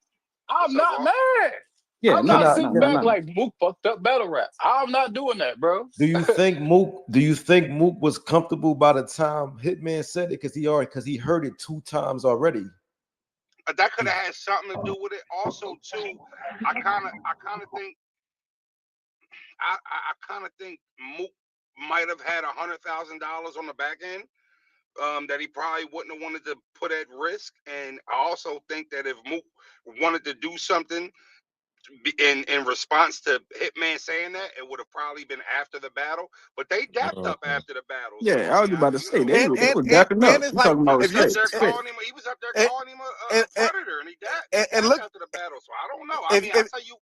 I'm What's up, not boss? mad. Yeah, I'm no, Can not I? no, no, sitting no, Can, back no. like Mook fucked up battle rap. I'm not doing that, bro. do you think Mook? Do you think Mook was comfortable by the time Hitman said it? Because he heard it 2 times already. That could have had something to do with it. Also, too, I kind of think I kind of think Mook might have had $100,000 on the back end that he probably wouldn't have wanted to put at risk. And I also think that if Mook wanted to do something in response to Hitman saying that, it would have probably been after the battle. But they dapped up after the battle, so Yeah, I was about to say they And were and and, dapping and up. it's You like talking about if he was up you there respect? calling him. He was up there and, calling him and, a predator, and he and dapped look, after the battle. So I don't know. I mean, I if tell you,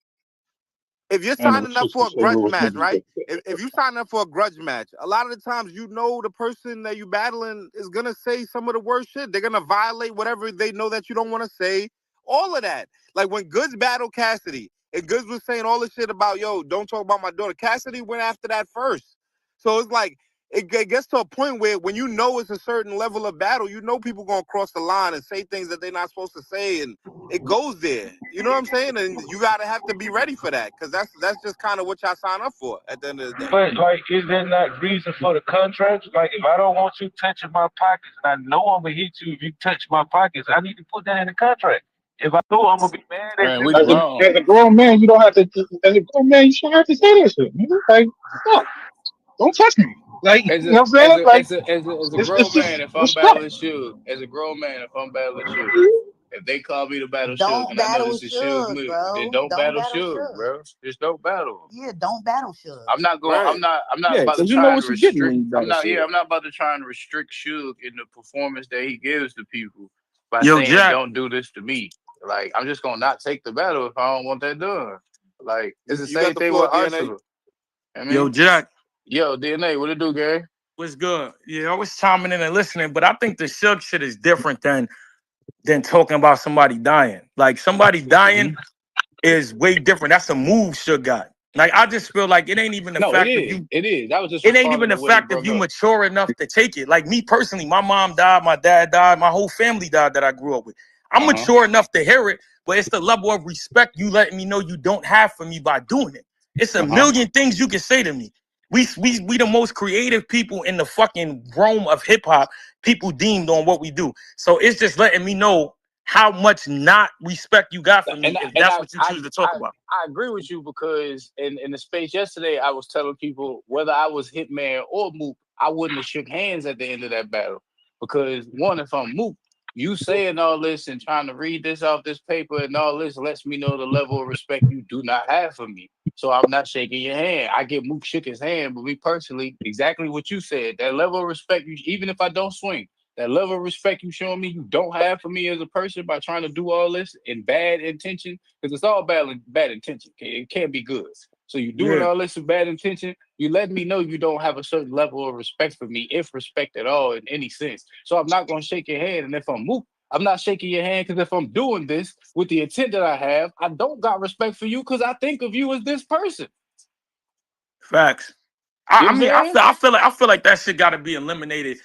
if you're And the signing up sister for a say we grudge was match, niggas. right? If you sign up for a grudge match, a lot of the times you know the person that you battling is gonna say some of the worst shit. They're gonna violate whatever they know that you don't want to say. All of that. Like when Goods battled Cassidy, and Goods was saying all this shit about, yo, don't talk about my daughter. Cassidy went after that first. So it's like it gets to a point where when you know it's a certain level of battle, you know people gonna cross the line and say things that they're not supposed to say, and it goes there. You know what I'm saying? And you gotta have to be ready for that, because that's just kind of what y'all sign up for at the end of the day. But like, is there not reason for the contract? Like, if I don't want you touching my pockets, and I know I'm gonna hit you if you touch my pockets, I need to put that in the contract. If I know I'm gonna be mad at Man, you, we As grown. a grown man, you don't have to. As a grown man, you shouldn't have to say that shit. Nigga. Like, fuck, don't touch me. Like, you know what I'm saying? Like, As a it's grown just man, if I'm respect. battling Suge, as a grown man, if I'm battling Suge, if they call me to battle Suge, Don't and I know battle this is Suge Suge, Mook, then bro. don't Don't battle battle Suge, Suge. bro. Just don't battle him. Yeah, don't battle Suge. I'm not going. Right. I'm not Yeah, about to because you know try and what you're getting restrict. when you battle shit. I'm not about to try and restrict Suge in the performance that he gives to people by Yo, saying, Jack. "Don't do this to me." Like I'm just gonna not take the battle if I don't want that done. Like it's the You got same the thing floor, with DNA. Arsenal. I Yo, mean, Jack. yo, DNA, what it do, Gary? What's good? Yeah, I was chiming in and listening, but I think the Suge shit is different than talking about somebody dying. Like somebody dying is way different. That's a move Suge got. Like I just feel like it ain't even the No, it fact of is. you. It is. That was just It ain't responding even to the what he fact of brought you up. mature enough to take it. Like me personally, my mom died, my dad died, my whole family died that I grew up with. I'm mature enough to hear it, but it's the level of respect you letting me know you don't have for me by doing it. It's a million things you can say to me. We the most creative people in the fucking realm of hip hop. People deemed on what we do. So it's just letting me know how much not respect you got for me And if that's what you I choose to talk about. I agree with you because in the space yesterday, I was telling people whether I was Hitman or Mook, I wouldn't have shook hands at the end of that battle because one, if I'm Mook, you saying all this and trying to read this off this paper and all this lets me know the level of respect you do not have for me. So I'm not shaking your hand. I get Mook shook his hand, but me personally, exactly what you said. That level of respect, you even if I don't swing. That level of respect you showing me you don't have for me as a person by trying to do all this in bad intention, because it's all bad intention. It can't be good. So you doing Yeah. all this in bad intention, you letting me know you don't have a certain level of respect for me, if respect at all in any sense. So I'm not gonna shake your hand. And if I'm Mook, I'm not shaking your hand because if I'm doing this with the intent that I have, I don't got respect for you because I think of you as this person. Facts. You know I what I'm mean, saying? I feel like that shit got to be eliminated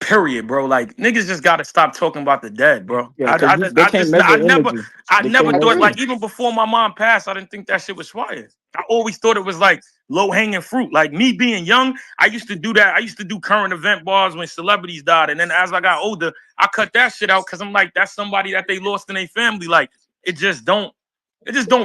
Period, bro. Like niggas just gotta stop talking about the dead, bro. Yeah, because they can't measure energy. I They never can't I thought, measure agree. like, it. even before my mom passed, I didn't think that shit was fire. I always thought it was like low hanging fruit. Like me being young, I used to do that. I used to do current event bars when celebrities died, and then as I got older, I cut that shit out because I'm like, that's somebody that they lost in their family. Like it just don't,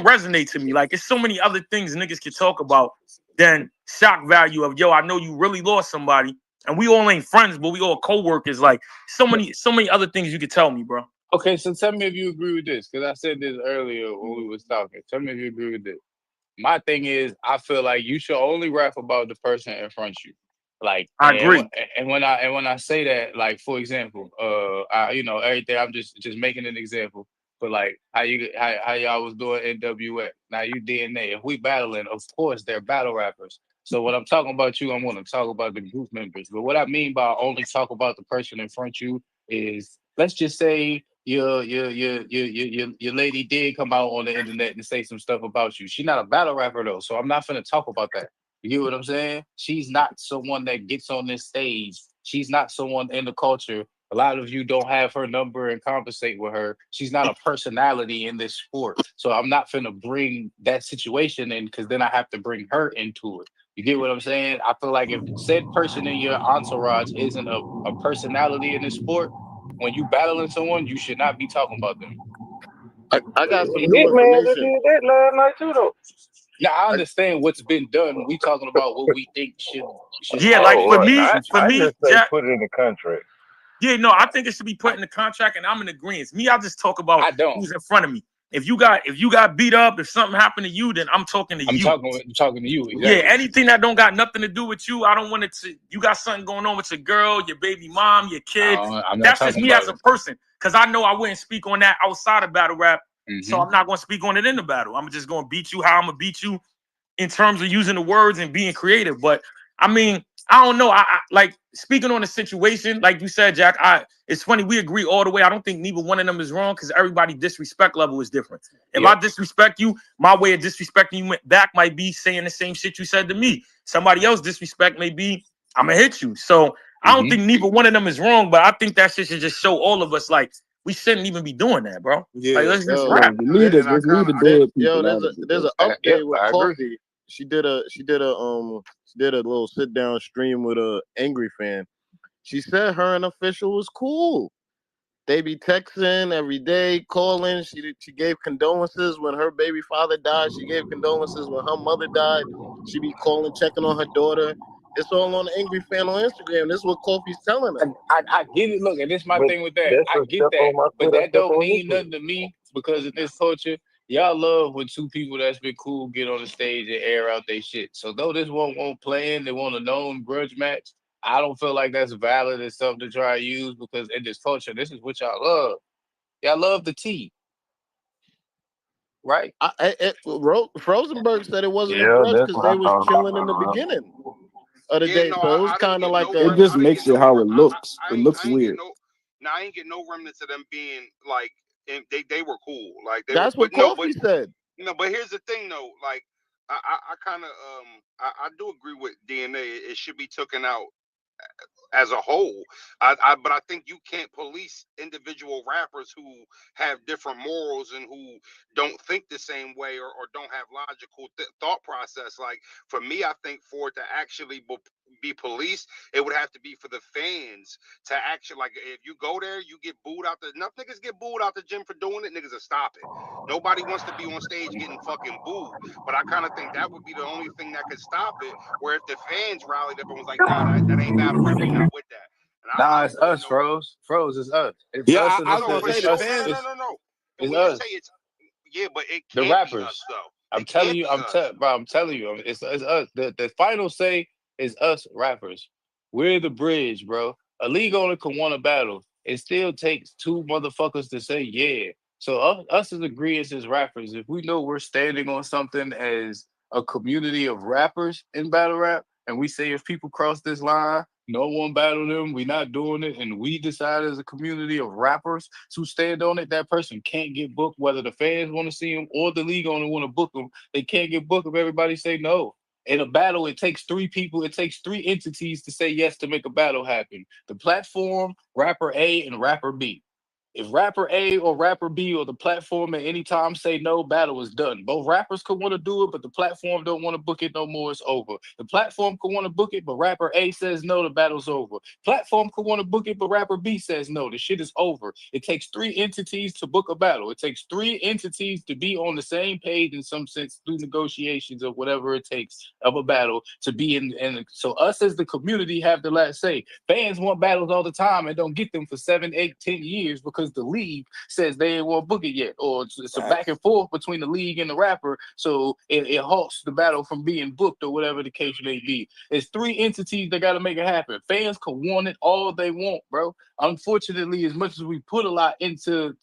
resonate to me. Like it's so many other things niggas can talk about than shock value of yo. I know you really lost somebody. And we all ain't friends, but we all co-workers. Like so many other things you could tell me, bro. Okay, so tell me if you agree with this, because I said this earlier when we was talking. Tell me if you agree with this. My thing is, I feel like you should only rap about the person in front of you. Like, I agree. and when I say that, like for example, everything. I'm just making an example. But like how y'all was doing NWA. Now you DNA. If we battling, of course they're battle rappers. So when I'm talking about you, I'm going to talk about the group members. But what I mean by only talk about the person in front of you is, let's just say your lady did come out on the internet and say some stuff about you. She's not a battle rapper though, so I'm not finna talk about that. You get what I'm saying? She's not someone that gets on this stage. She's not someone in the culture. A lot of you don't have her number and conversate with her. She's not a personality in this sport. So I'm not finna bring that situation in, because then I have to bring her into it. You get what I'm saying? I feel like if said person in your entourage isn't a personality in this sport, when you battling someone, you should not be talking about them. I got some new Hitman just information. did that last night too, though. Now I I, understand what's been done. We talking about what we think should Yeah, like happen Oh, in for well, the me, future. I just say Jack. put it in the contract. Yeah, no, I think it should be put in the contract, and I'm in agreement. Me, I just talk about I don't. who's in front of me. If you got beat up, if something happened to you, then I'm talking to you. I'm talking to you Yeah, exactly. anything that don't got nothing to do with you, I don't want it to. You got something going on with your girl, your baby mom, your kid. I'm not That's just talking me about as a it. person, because I know I wouldn't speak on that outside of battle rap. So Hmm. I'm not going to speak on it in the battle. I'm just going to beat you how I'm gonna beat you in terms of using the words and being creative. But I mean, I don't know. I like speaking on the situation, like you said, Jack. It's funny, we agree all the way. I don't think neither one of them is wrong because everybody disrespect level is different. If I Yep. disrespect you, my way of disrespecting you back might be saying the same shit you said to me. Somebody else disrespect may be I'm gonna hit you. So I don't Hmm. think neither one of them is wrong, but I think that shit should just show all of us like we shouldn't even be doing that, bro. Like Yeah, let's just yo, Yeah, rap. we need and I we need kind the of there, dead yo, people out of it, there's though. an update Yep. with I agree. Coffee. She did a little sit down stream with a angry fan. She said her and Official was cool. They be texting every day, calling. She gave condolences when her baby father died. She gave condolences when her mother died. She be calling, checking on her daughter. It's all on the Angry Fan on Instagram. This is what Kofi's telling her. I get it. Look, and this is my But thing with that. that's I a get step that, on my but foot, I that step don't on this mean foot. nothing to me because in this culture, y'all love when two people that's been cool get on the stage and air out their shit. So though this one won't play in, they want a known grudge match. I don't feel like that's valid and something to try to use because in this culture, this is what y'all love. Y'all love the tea, right? Frozenberg said it wasn't a Yeah, grudge that's because what I they was thought about chilling that. in the beginning of the Yeah, day. no, So it was I didn't kind of get like no It a rem. just I didn't get makes it no. how it looks. I It ain't. looks I ain't get weird. no. Now I ain't get no remnants of them being like. And they were cool. Like they were. that's But what no. But Kofi said. no. But here's the thing though. Like I kind of I do agree with DNA. It should be taken out as a whole. But I think you can't police individual rappers who have different morals and who don't think the same way or don't have logical thought process. Like for me, I think for it to actually be policed, it would have to be for the fans to actually like if you go there, you get booed out the enough niggas get booed out the gym for doing it, niggas will stop it. Nobody wants to be on stage getting fucking booed. But I kind of think that would be the only thing that could stop it. Where if the fans rallied up and was like, nah, that ain't battle rap, we not with that. And I Nah, don't it's really us, know. Froze. Froze, it's us. It's yeah. us, and I No, was no, gonna but say it's the no, us. no, no, no, fans. no, no. It's When you say us. it's, yeah, but it The can't be us rappers. though. I'm It telling can't you, be us. bro, I'm telling you, it's us. The final say is us rappers. We're the bridge, bro. A league owner can want a battle. It still takes two motherfuckers to say yeah. So us as agreeance as rappers, if we know we're standing on something as a community of rappers in battle rap, and we say if people cross this line, no one battle them, we not doing it, and we decide as a community of rappers to stand on it, that person can't get booked, whether the fans want to see him or the league owner want to book him. They can't get booked if everybody say no. In a battle, it takes three people, it takes three entities to say yes to make a battle happen. The platform, rapper A, and rapper B. If rapper A or rapper B or the platform at any time say no, battle is done. Both rappers could want to do it, but the platform don't want to book it no more. It's over. The platform could want to book it, but rapper A says no, the battle's over. Platform could want to book it, but rapper B says no, the shit is over. It takes three entities to book a battle. It takes three entities to be on the same page in some sense through negotiations or whatever it takes of a battle to be in. And so us as the community have the last say. Fans want battles all the time and don't get them for 7, 8, 10 years because the league says they ain't want to book it yet, or it's a back and forth between the league and the rapper, so it halts the battle from being booked or whatever the case may be. It's three entities that got to make it happen. Fans can want it all they want, bro. Unfortunately, as much as we put a lot into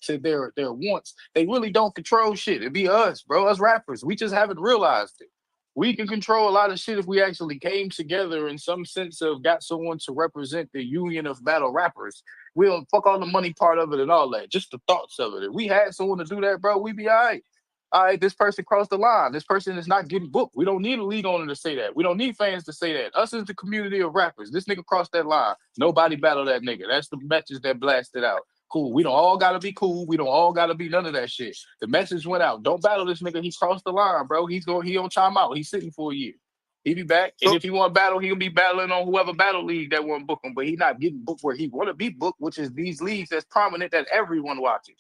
their wants, they really don't control shit. It be us, bro, us rappers. We just haven't realized it. We can control a lot of shit if we actually came together in some sense of got someone to represent the union of battle rappers. We don't fuck all the money part of it and all that, just the thoughts of it. If we had someone to do that, bro, we'd be all right. All right, this person crossed the line. This person is not getting booked. We don't need a league owner to say that. We don't need fans to say that. Us as the community of rappers, this nigga crossed that line. Nobody battle that nigga. That's the message that blasted out. Cool. We don't all gotta be cool. We don't all gotta be none of that shit. The message went out. Don't battle this nigga. He crossed the line, bro. He on time out. He's sitting for a year. He be back. And if he want to battle, he'll be battling on whoever battle league that want to book him. But he not getting booked where he want to be booked, which is these leagues that's prominent that everyone watches.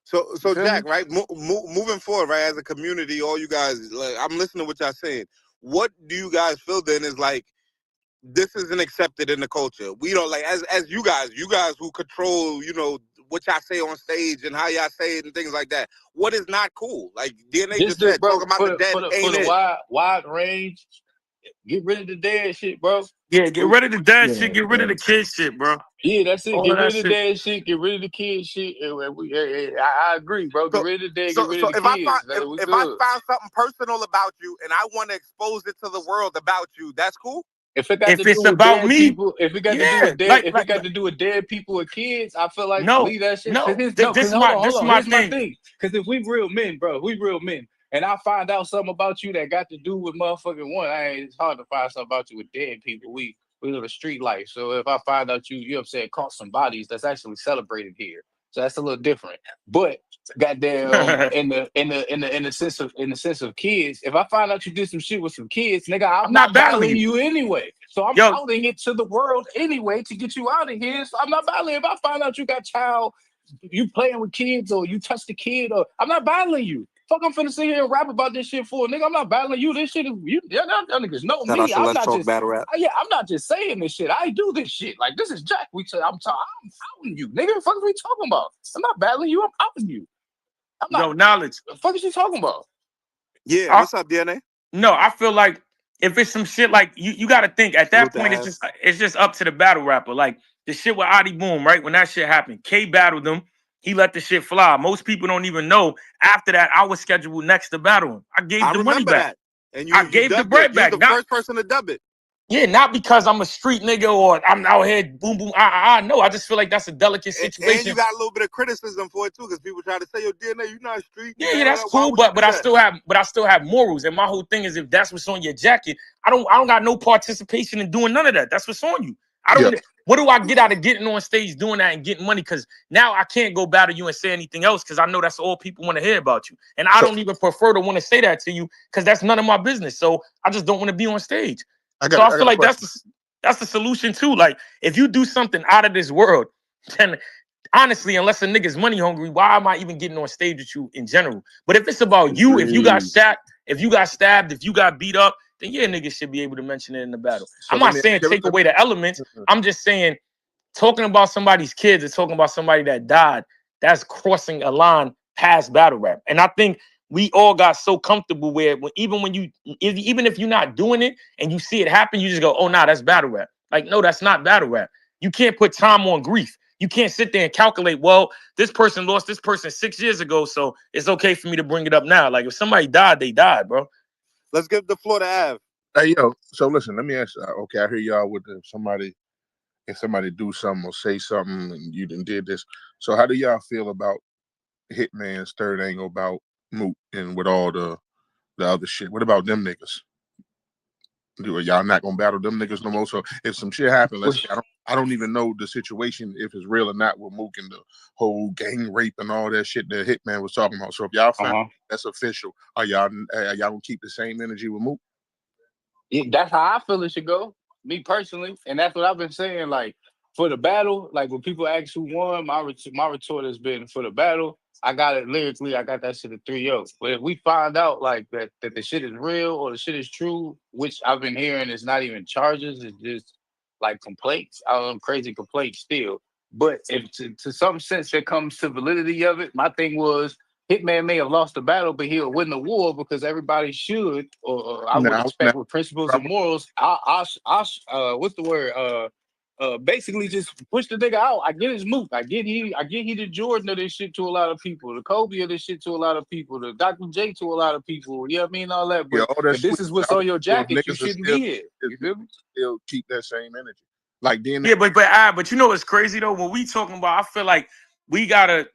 So Jack, right? Moving forward, right? As a community, all you guys, like, I'm listening to what y'all saying. What do you guys feel then is like, this isn't accepted in the culture? We don't like, as you guys who control, you know, what y'all say on stage and how y'all say it and things like that. What is not cool? Like DNA just said, bro, talking about the dead ain't it. Wide range. Get rid of the dead shit, bro. Yeah, get rid of the dead shit. Get rid of the kid shit, bro. Yeah, that's it. All Get of that rid of the shit. dead shit. Get rid of the kid shit. I agree, bro. Get rid of the dead. Get rid of the kids. If I found something personal about you and I want to expose it to the world about you, that's cool. If it got to do with dead people, if it got to do with dead, if it got to do with dead people or kids, I feel like leave that shit. Because hold on. Here's my thing. Because if we real men, bro, we real men, and I find out something about you that got to do with motherfucking one, it's hard to find something about you with dead people. We live a street life, so if I find out you upset, caught some bodies, that's actually celebrated here. So that's a little different. But goddamn, in the sense of kids, if I find out you did some shit with some kids, nigga, I'm not battling you anyway. So I'm outing it to the world anyway to get you out of here. So I'm not battling. If I find out you got you playing with kids or you touched a kid, or I'm not battling you. Fuck, I'm finna sit here and rap about this shit for a nigga. I'm not battling you. This shit is you. Y'all niggas know me. I'm not just battle rap. I'm not just saying this shit. I do this shit. Like, this is Jack. I'm outing you, nigga. The fuck are we talking about? I'm not battling you. I'm outing you. I'm not. No knowledge. The fuck is you talking about? Yeah. What's up, DNA? No, I feel like if it's some shit like you got to think at that point it's just up to the battle rapper. Like the shit with Adi Boom, right? When that shit happened, K battled him. He let the shit fly. Most people don't even know. After that, I was scheduled next to battle him. I gave the money back. And I gave the bread back. You're the first person to dub it. Yeah, not because I'm a street nigga or I'm out here boom boom. No, I just feel like that's a delicate situation. And you got a little bit of criticism for it too, because people try to say, "Yo, DNA, you're not street." Yeah, that's cool, but I still have morals. And my whole thing is, if that's what's on your jacket, I don't got no participation in doing none of that. That's what's on you. I don't. Yeah. What do I get out of getting on stage doing that and getting money? Because now I can't go battle you and say anything else because I know that's all people want to hear about you. And I don't even prefer to want to say that to you because that's none of my business. So I just don't want to be on stage. I feel like that's the solution too. Like if you do something out of this world, then honestly, unless a nigga's money hungry, why am I even getting on stage with you in general? But if it's about you, if you got shot, if you got stabbed, if you got beat up, then yeah, niggas should be able to mention it in the battle. So I'm not saying take away the elements. I'm just saying talking about somebody's kids and talking about somebody that died, that's crossing a line past battle rap. And I think we all got so comfortable where even if you're not doing it and you see it happen, you just go, oh, nah, that's battle rap. Like, no, that's not battle rap. You can't put time on grief. You can't sit there and calculate, well, this person lost this person 6 years ago, so it's okay for me to bring it up now. Like, if somebody died, they died, bro. Let's give the floor to Av. Hey, yo, so listen, let me ask you. Okay, I hear y'all with if somebody do something or say something and you did this. So how do y'all feel about Hitman's third angle about Mook and with all the other shit? What about them niggas? Y'all not gonna battle them niggas no more. So if some shit happen, let's say I don't even know the situation if it's real or not with Mook and the whole gang rape and all that shit that Hitman was talking about. So if y'all find that's official, are y'all gonna keep the same energy with Mook? Yeah, that's how I feel it should go. Me personally, and that's what I've been saying. Like for the battle, like when people ask who won, my retort has been for the battle. I got it lyrically. I got that shit at 3-0. But if we find out like that the shit is real or the shit is true, which I've been hearing is not even charges, it's just like complaints. I don't know, crazy complaints still. But if to some sense that comes to validity of it, my thing was Hitman may have lost the battle, but he'll win the war because everybody should, or I would expect with principles and morals. What's the word? Basically just push the nigga out. I get his Mook. I get he the Jordan of this shit to a lot of people, the Kobe of this shit to a lot of people, the Dr. J to a lot of people. You know what I mean? All that. But All that if this is what's on your jacket, you shouldn't be here. You feel me? Still keep that same energy. Like then, yeah, but you know what's crazy though? When we talking about, I feel like we gotta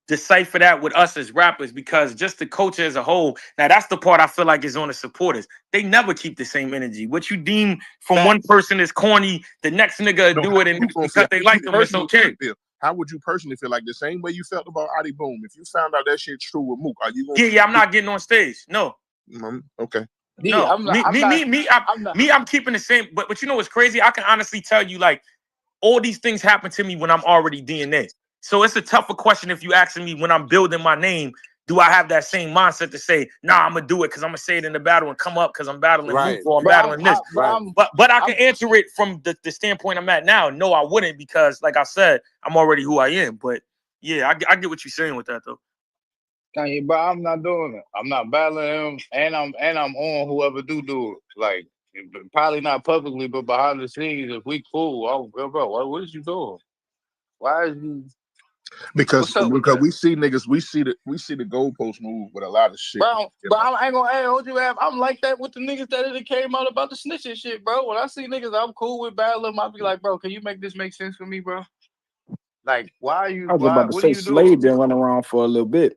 decipher that with us as rappers, because just the culture as a whole. Now that's the part I feel like is on the supporters. They never keep the same energy. What you deem from one person is corny, the next nigga do it, and because they like them, it's okay. How would you personally feel? Like the same way you felt about Adi Boom? If you found out that shit's true with Mook, are you gonna? Yeah, I'm not getting on stage. No. Okay. No, I'm keeping the same. But you know what's crazy? I can honestly tell you, like, all these things happen to me when I'm already DNA. So it's a tougher question if you asking me when I'm building my name, do I have that same mindset to say, nah, I'm gonna do it because I'm gonna say it in the battle and come up because I'm battling Mook or I'm battling this. But I can answer it from the standpoint I'm at now. No, I wouldn't, because like I said, I'm already who I am. But yeah, I get what you're saying with that though. But I'm not doing it. I'm not battling him, and I'm on whoever do it. Like probably not publicly, but behind the scenes, if we cool, oh bro, what is you doing? Why is you? Because we see niggas, we see the goalpost move with a lot of shit. Bro, but I ain't gonna hold you have. I'm like that with the niggas that it came out about the snitching shit, bro. When I see niggas, I'm cool with battling. I'll be like, bro, can you make this make sense for me, bro? Like, why are you? I was about to What say are you Slade doing? been running around for a little bit.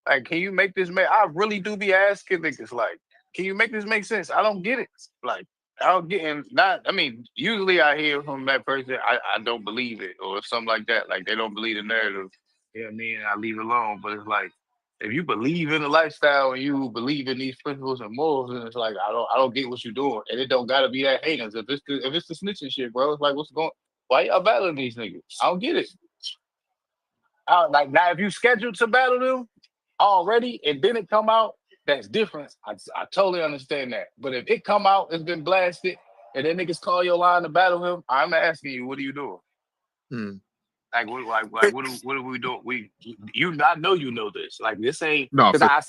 Like, can you make this make? I really do be asking niggas, like, can you make this make sense? I don't get it. Like, I don't get and not. I mean, usually I hear from that person, I don't believe it or something like that. Like they don't believe the narrative. Yeah, me and I leave it alone. But it's like if you believe in the lifestyle and you believe in these principles and morals, and it's like I don't get what you're doing, and it don't gotta be that heinous. If it's the snitching shit, bro, it's like what's going? Why y'all battling these niggas? I don't get it. Like now, if you scheduled to battle them already and then it come out, that's different. I totally understand that. But if it come out, it's been blasted, and then niggas call your line to battle him, I'm asking you, what are you doing? Like what are we doing? I know you know this. Like this ain't because I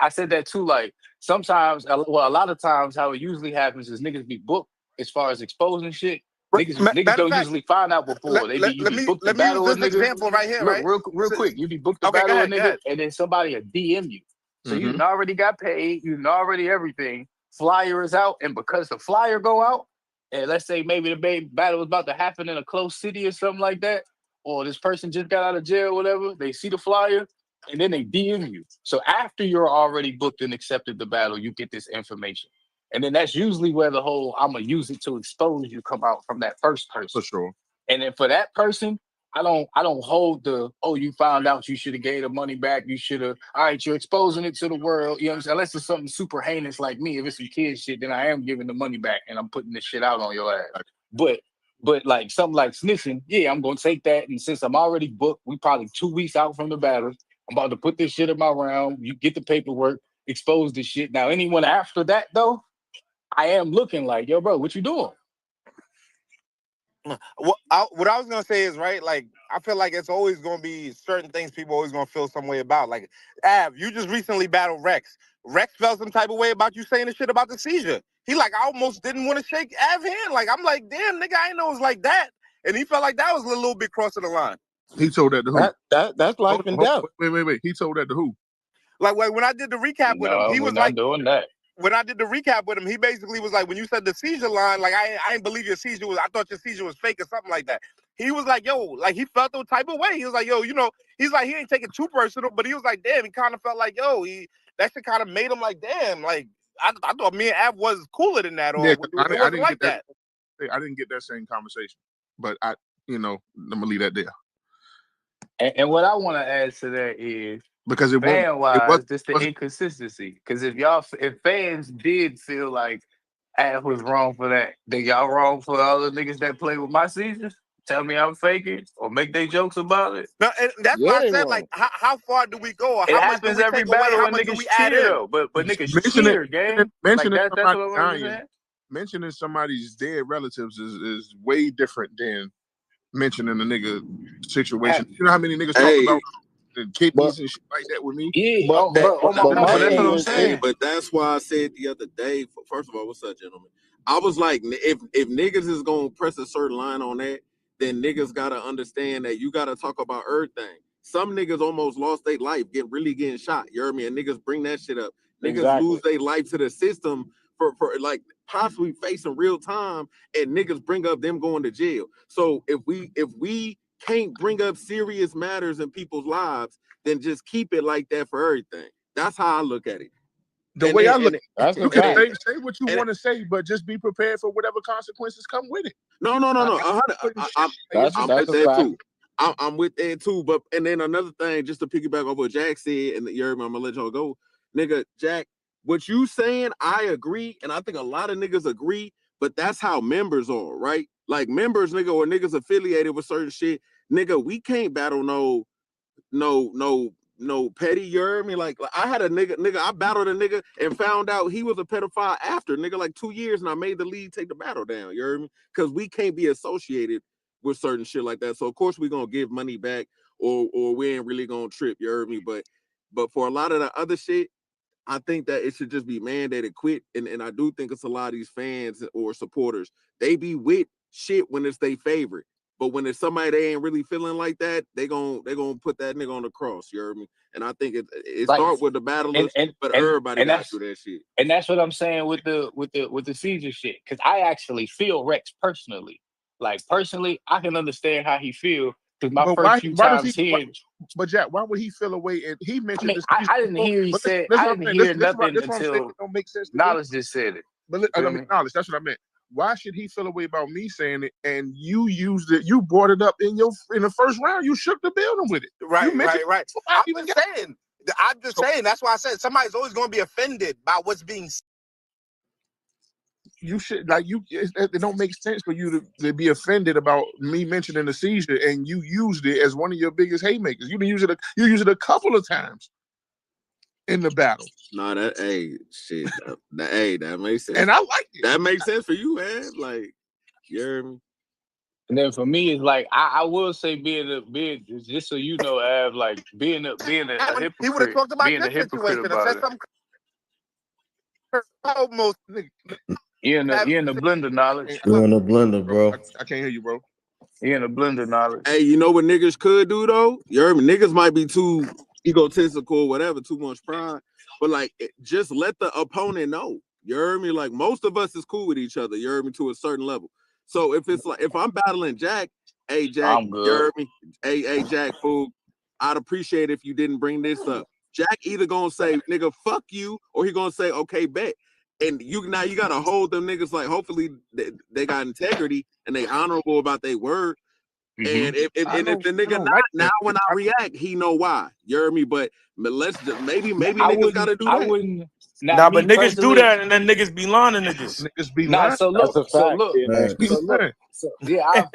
said that too. Like sometimes, a lot of times, how it usually happens is niggas be booked as far as exposing shit. Niggas don't usually find out before. You be booked to battle a nigga. Example right here, Look, right? real quick, you be booked to battle a nigga, and then somebody will DM you. So you already got paid, you already everything. Flyer is out, and because the flyer go out, and let's say maybe the battle was about to happen in a close city or something like that, or this person just got out of jail, or whatever, they see the flyer, and then they DM you. So after you're already booked and accepted the battle, you get this information. And then that's usually where the whole I'm gonna use it to expose you come out from that first person. For sure. And then for that person, I don't hold the you found out you should have gave the money back. You should have all right, you're exposing it to the world. You know what I'm saying? Unless it's something super heinous like me. If it's some kid shit, then I am giving the money back and I'm putting this shit out on your ass. But like something like snitching, yeah, I'm gonna take that. And since I'm already booked, we probably 2 weeks out from the battle. I'm about to put this shit in my round. You get the paperwork, expose this shit. Now, anyone after that though, I am looking like, yo, bro, what you doing? What I was gonna say is right. Like I feel like it's always gonna be certain things people always gonna feel some way about. Like Av, you just recently battled Rex. Rex felt some type of way about you saying the shit about the seizure. He like I almost didn't want to shake Av's hand. Like I'm like, damn nigga, I didn't know it was like that. And he felt like that was a little bit crossing the line. He told that to who? That's life and death. Wait. He told that to who? Like when I did the recap with him, he was like doing that. When I did the recap with him, he basically was like, when you said the seizure line, like I didn't believe your seizure was. I thought your seizure was fake or something like that. He was like, yo, like he felt the type of way. He was like, yo, you know, he's like he ain't taking too personal, but he was like, damn, he kind of felt like, yo, that shit kind of made him like, damn, like I thought me and Ab was cooler than that, or Yeah, it wasn't like that. I didn't get that same conversation, but I'm gonna leave that there And what I want to add to that is because it fan wise, just the wasn't inconsistency. Because if fans did feel like Av was wrong for that, then y'all wrong for all the niggas that play with my seasons. Tell me I'm faking or make they jokes about it. No, and that's Yeah, why I they said, wrong. like, how far do we go, or It how much do happens we every take away? battle How when much do niggas we add cheer in? though. But niggas mentioning cheer, gang. Like mentioning that's somebody what I'm dying, saying. mentioning somebody's dead relatives is way different than mentioning a nigga situation. You know how many niggas talk about the But kidneys and shit like that with me? Yeah, but bro, on my but mama, my that's what thing I'm is Hey, saying. but that's why I said the other day. First of all, what's up, gentlemen? I was like, if niggas is gonna press a certain line on that, then niggas gotta understand that you gotta talk about everything. Some niggas almost lost their life, getting shot. You heard me? And niggas bring that shit up. Niggas lose their life to the system for like possibly facing real time, and niggas bring up them going to jail. So if we can't bring up serious matters in people's lives, then just keep it like that for everything. That's how I look at it. The way I look, that's a you can fact. say what you want to say, but just be prepared for whatever consequences come with it. No. I'm That's with a that fact. too. I'm with that too. But and then another thing, just to piggyback off what Jack said, and you heard me, I'm gonna let y'all go, nigga. Jack, what you saying, I agree, and I think a lot of niggas agree. But that's how members are, right? Like members, nigga, or niggas affiliated with certain shit, nigga. We can't battle no petty, you heard me? Like I had a nigga, I battled a nigga and found out he was a pedophile after nigga like 2 years, and I made the league take the battle down, you heard me? Because we can't be associated with certain shit like that. So of course we gonna give money back, or we ain't really gonna trip, you heard me? But for a lot of the other shit, I think that it should just be mandated quit. And I do think it's a lot of these fans or supporters, they be with shit when it's their favorite. But when it's somebody they ain't really feeling like that, they gonna put that nigga on the cross. You heard me? And I think it Like start with the battlers, but everybody and got through that shit. and that's what I'm saying with the Caesar shit. Because I actually feel Rex personally. Like personally, I can understand how he feel. Because my But first few why does times he? hearing, But Jack, why would he feel away? And he I mentioned mean, this I didn't before. hear he But said. that's I what I'm didn't saying. hear nothing That's what I'm saying. until It don't make sense to me. Knowledge just said it. But I Feel mean, me? knowledge. That's what I meant. Why should he feel away about me saying it? And you used it. You brought it up in the first round. You shook the building with it. Right. I'm just saying. I'm just saying. That's why I said somebody's always going to be offended by what's being said. You should it don't make sense for you to be offended about me mentioning the seizure, and you used it as one of your biggest haymakers. You use it a couple of times in the battle. Nah, that shit. That makes sense. And I like it. That makes sense for you, man. Like, you heard me? And then for me, it's like I will say being just so you know, Av, like being a hypocrite, He would have talked about being a this hypocrite situation and said about it. something almost. You're in the blender knowledge. You're in the blender, bro. I can't hear you, bro. You're in the blender knowledge. Hey, you know what niggas could do though? You heard me? Niggas might be too egotistical, whatever, too much pride. But like, just let the opponent know. You heard me? Like most of us is cool with each other. You heard me to a certain level. So if it's like if I'm battling Jack, hey Jack, I'm good. you heard me? Hey Jack, fool. I'd appreciate if you didn't bring this up. Jack either gonna say nigga fuck you, or he gonna say okay bet. And you gotta hold them niggas like hopefully they got integrity and they honorable about their word. And if the nigga not when I react, he know why. You heard me? But let's just maybe niggas gotta do that. I wouldn't. Nah, Me but niggas do personally, that, and then niggas be lying to niggas. Niggas be nah. lying. So look, That's a so fact. look, Yeah. so look. So yeah,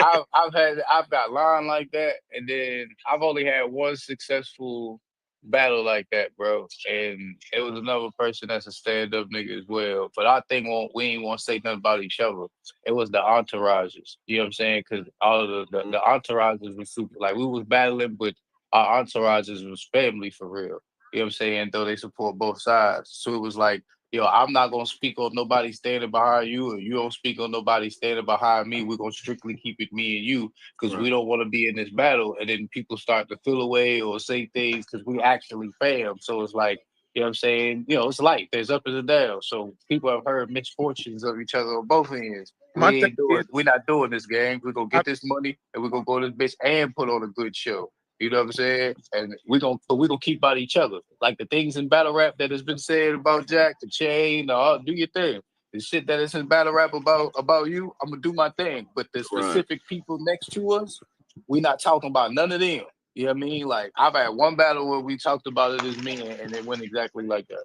I've got line like that, and then I've only had one successful battle like that, bro. And it was another person that's a stand up nigga as well. But I think we ain't want to say nothing about each other. It was the entourages. You know what I'm saying? Because all of the entourages was super. Like we was battling, but our entourages was family for real. You know what I'm saying? Though they support both sides. So it was like, yo, I'm not gonna speak on nobody standing behind you, and you don't speak on nobody standing behind me. We're gonna strictly keep it me and you because we don't want to be in this battle. And then people start to feel away or say things because we actually fam. So it's like, you know what I'm saying? You know, it's life. There's up and downs. So people have heard misfortunes of each other on both ends. My thing is, We're not doing this, gang. We're gonna get this money and we're gonna go to this bitch and put on a good show. You know what I'm saying? And we gonna keep out each other. Like the things in battle rap that has been said about Jack, the chain, do your thing. The shit that is in battle rap about you, I'm gonna do my thing. But the specific people next to us, we not talking about none of them. You know what I mean? Like I've had one battle where we talked about it as men, and it went exactly like that.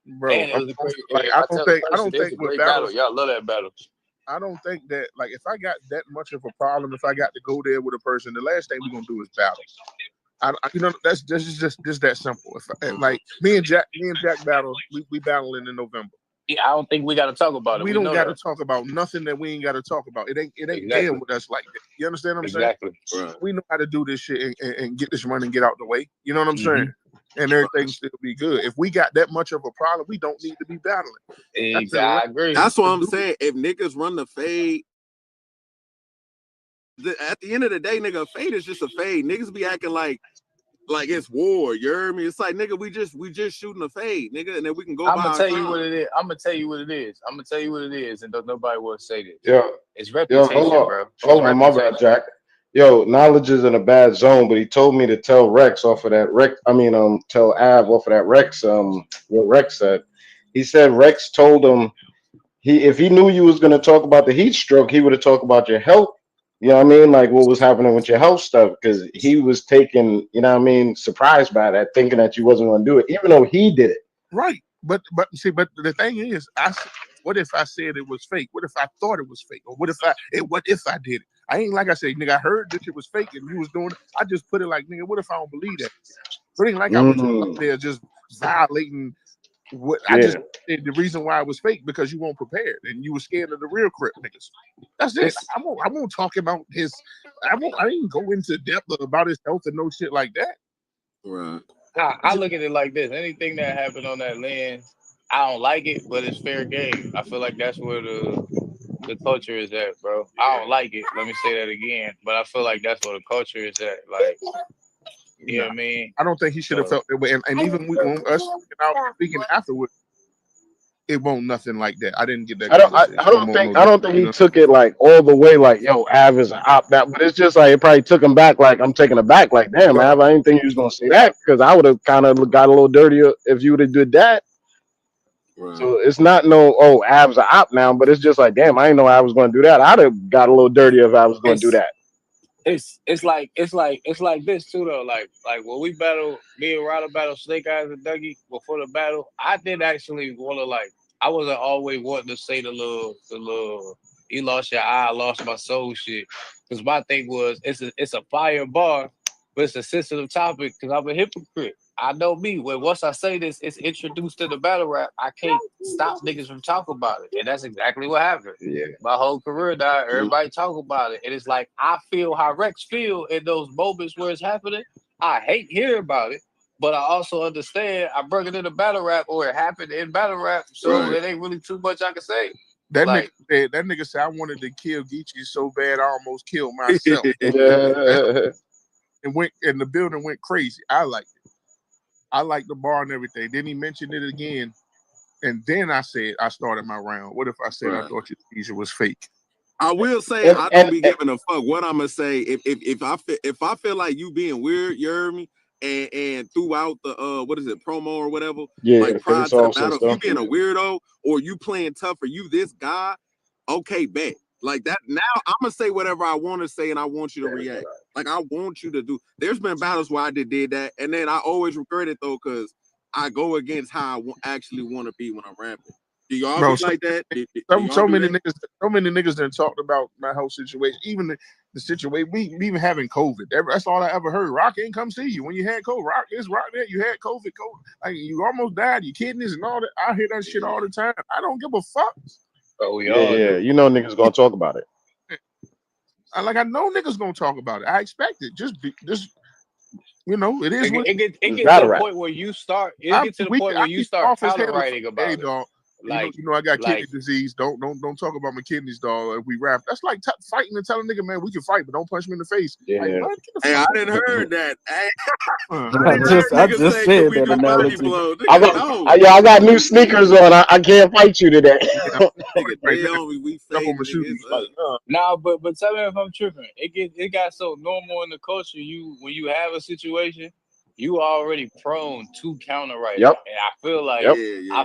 Bro, And it was a great. like I I don't think it's a with great battle. battles, Y'all love that battle. I don't think that like if I got that much of a problem, if I got to go there with a person, the last thing we're gonna do is battle. You know, that's just that simple. Like me and Jack battle, we battling in November. Yeah, I don't think we got to talk about it. We don't got to talk about nothing that we ain't got to talk about. It ain't there with us like that. You understand what I'm saying? Right. We know how to do this shit and get this money and get out the way. You know what I'm saying? And everything still be good. If we got that much of a problem, we don't need to be battling. Exactly. I agree. That's what I'm saying. If niggas run the fade, at the end of the day, nigga, a fade is just a fade. Niggas be acting like it's war. You hear me? It's like, nigga, we just shooting a fade, nigga, and then we can go. I'm gonna tell you what it is. I'm gonna tell you what it is, and nobody will say this. Yeah, it's reputation, bro. Hold on, my bad, Jack. Yo, Knowledge is in a bad zone, but he told me to tell Rex off of that tell Av off of that Rex. What Rex said. He said Rex told him if he knew you was gonna talk about the heat stroke, he would have talked about your health. You know what I mean? Like what was happening with your health stuff, because he was taken, you know what I mean, surprised by that, thinking that you wasn't going to do it, even though he did it. Right. But the thing is, what if I said it was fake? What if I thought it was fake? Or what if I did it? I ain't like I said, nigga, I heard that it was fake and you was doing it. I just put it like, nigga, what if I don't believe that? So it ain't like I was out there just violating what I just said. The reason why it was fake because you weren't prepared and you were scared of the real crip niggas. That's it. I won't talk about his. I didn't go into depth about his health and no shit like that. Right. I look at it like this: anything that happened on that land, I don't like it, but it's fair game. I feel like that's where the culture is at, bro. I don't like it. Let me say that again, but I feel like that's where the culture is at. Like, you know what I mean? I don't think he should have felt that way. And even when us speaking afterwards, it won't nothing like that. I didn't get that. I don't think he took it like all the way like, yo, Av is an op that, but it's just like it probably took him back. Like I'm taking it back. Like, damn, Av, I didn't think you was gonna say that, because I would have kind of got a little dirtier if you would have did that. Right. So it's not Av's an op now, but it's just like, damn, I didn't know I was gonna do that. I'd have got a little dirtier if I was gonna do that. It's like this too though. Like when we battle, me and Ryder battle Snake Eyes and Dougie before the battle, I did actually want to I wasn't always wanting to say the little you lost your eye, I lost my soul shit. Because my thing was it's a fire bar, but it's a sensitive topic because I'm a hypocrite. I know me. When once I say this, it's introduced to the battle rap. I can't stop niggas from talking about it, and that's exactly what happened. Yeah, my whole career died. Everybody talk about it, and it's like I feel how Rex feel in those moments where it's happening. I hate hearing about it, but I also understand. I bring it in the battle rap, or it happened in battle rap, so it ain't really too much I can say. That nigga said I wanted to kill Geechee so bad I almost killed myself. And the building went crazy. I liked it. I like the bar and everything. Then he mentioned it again, and then I said I started my round. What if I said I thought your seizure was fake? I will say I don't be giving a fuck what I'm gonna say. If I feel like you being weird, you heard me, and throughout the promo or whatever, like prior to the battle, if you being a weirdo or you playing tough or you this guy, okay, bet. Like that. Now I'm gonna say whatever I want to say, and I want you to react. Like I want you to do. There's been battles where I did that, and then I always regret it though, because I go against how I actually want to be when I'm rapping. Do y'all be like that? So many niggas done talked about my whole situation. Even the situation we even having COVID. That's all I ever heard. Rock ain't come see you when you had COVID. Rock there. You had COVID. Like you almost died. Your kidneys and all that. I hear that shit all the time. I don't give a fuck. Oh, yeah. You know niggas gonna talk about it. I know niggas gonna talk about it. I expect it. Just it is. It gets to the point where you start. It gets to the point where you start counter writing about it. Like, you know, I got kidney like, disease. Don't talk about my kidneys, dog. If we rap, that's like fighting and telling a nigga, man, we can fight, but don't punch me in the face. Yeah. Like, what? Get the Hey, I fuck didn't out. heard that. Hey, Uh, I didn't heard I niggas just say, "Can said we that do body analogy. blows?" I Nigga, got, no. I got new sneakers on. I can't fight you today. yeah, Nigga, right they now, on me. We up on fading, my nigga. shoes. It's Like, up. nah, but tell me if I'm tripping. It got so normal in the culture. When you have a situation, you already prone to counter right it. Yep. And I feel like Yep. Yeah.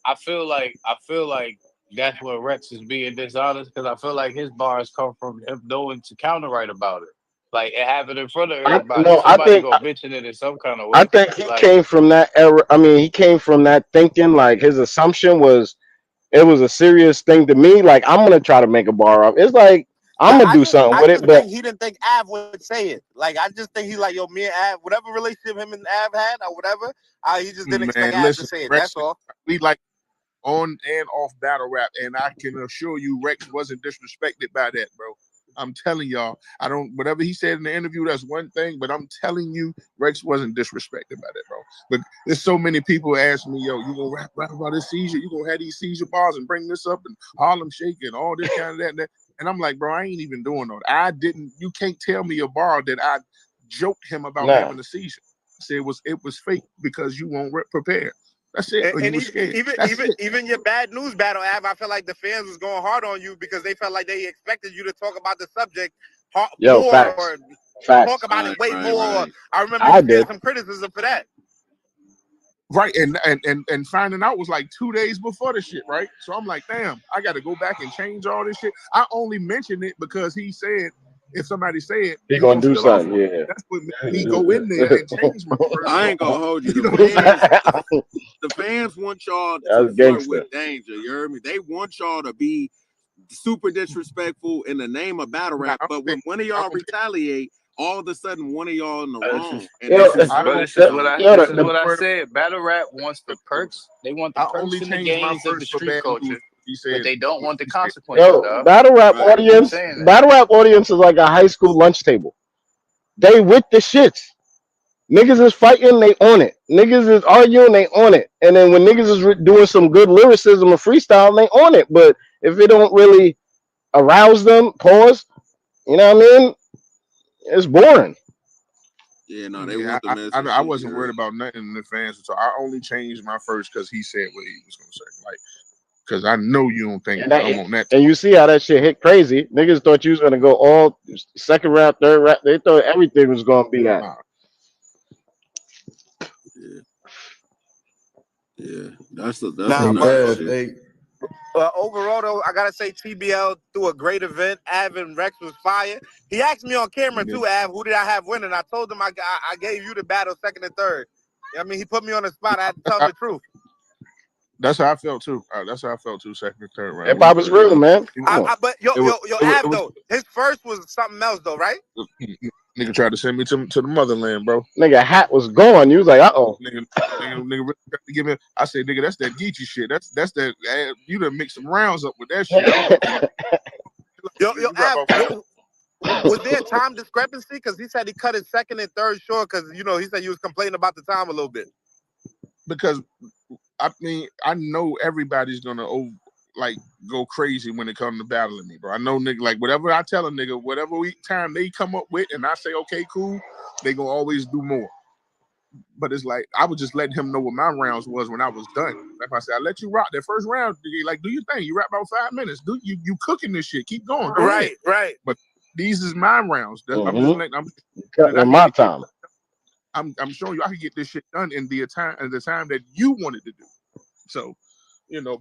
I feel like that's where Rex is being dishonest because I feel like his bars come from him knowing to counter right about it. Like it happened in front of everybody. No, Somebody gonna mention it in some kind of I way. think he Like came from that era. I mean, he came from that thinking. Like his assumption was it was a serious thing to me. Like I'm gonna try to make a bar up. It's like I'm gonna do something I with just it, but think he didn't think Av would say it. Like I just think he's like, yo, me and Av, whatever relationship him and Av had or whatever, he just didn't expect man, Av listen, to say it. Rex, That's all. we like on and off battle rap, and I can assure you, Rex wasn't disrespected by that, bro. I'm telling y'all, I don't. Whatever he said in the interview, that's one thing, but I'm telling you, Rex wasn't disrespected by that, bro. But there's so many people ask me, yo, you gonna rap about this seizure? You gonna have these seizure bars and bring this up and Harlem Shake and all this kind of that and that? And I'm like, bro, I ain't even doing all that. I didn't. You can't tell me a bar that I joked him about nah. having a seizure. I said it was fake because you weren't prepared. That's it. Or you And were scared. even That's even it. even your bad news battle, Av, I feel like the fans was going hard on you because they felt like they expected you to talk about the subject Yo, more facts, or facts. talk about it way more. Right. I remember I you getting did. some criticism for that. Right, and finding out was like 2 days before the shit, right? So I'm like, damn, I got to go back and change all this shit. I only mentioned it because he said if somebody say it, He he gonna gonna do spill off something. on it. Yeah. That's what made me go in there and change my first I bar. ain't gonna hold you. You The know what I'm saying? fans, the fans want y'all to That's flirt gangster. with danger. You heard me? They want y'all to be super disrespectful in the name of battle Nah, rap. But when one of I y'all don't, retaliate, all of a sudden one of y'all in the this wrong, is and Yo, they I but deserve don't, this is to what know. I yo, this is what I word said. Battle rap wants the perks. They want the I perks only and the changed my gains of the first for street bad news. culture, He but said, they don't want the he said, consequences, yo, dog. battle rap Right. Keep audience. saying that. Battle rap audience is like a high school lunch table. They with the shits. Niggas is fighting, they on it. Niggas is arguing, they on it. And then when niggas is doing some good lyricism or freestyle, they on it. But if it don't really arouse them, pause. You know what I mean? It's boring. Yeah, no, they yeah, want the message I shit. You wasn't worried heard? about nothing in the fans. So I only changed my first because he said what he was gonna say. Like, because I know you don't think And, that, I'm on that. and you see how that shit hit crazy. Niggas thought you was gonna go all second round, third round. They thought everything was gonna be that. Nah, Yeah, yeah. That's some Nah, Hey, but wild Ev, shit. hey, overall though, I gotta say TBL threw a great event. Av and Rex was fire. He asked me on camera yeah. too, Av, who did I have winning? I told him I gave you the battle second and third. I mean, he put me on the spot. I had to tell him the truth. That's how I felt too. That's how I felt too. Second and third round. Hip It was hop is good. real, man. It, Come on. But it was. Av It was. though, his first was something else though, right? Nigga tried to send me to the motherland, bro. Nigga, hat was gone. You was like, Nigga really tried to give me. I said, nigga, that's that Geechee shit. That's that. You done mix some rounds up with that shit. I don't know. Yo, You rap Av, about 5. was there a time discrepancy? Because he said he cut his second and third short because he said you was complaining about the time a little bit. Because I mean, I know everybody's gonna go crazy when it comes to battling me, bro. I know nigga, like whatever I tell a nigga, whatever time they come up with, and I say okay, cool, they gonna always do more. But it's like I was just letting him know what my rounds was when I was done. Like I said, I let you rock that first round. Like, do your thing. You rap about 5 minutes. Do you cooking this shit? Keep going. Go ahead. Right. But these is my rounds. I'm just letting. cutting in my time. I'm showing you I can get this shit done in the time that you wanted to do. So,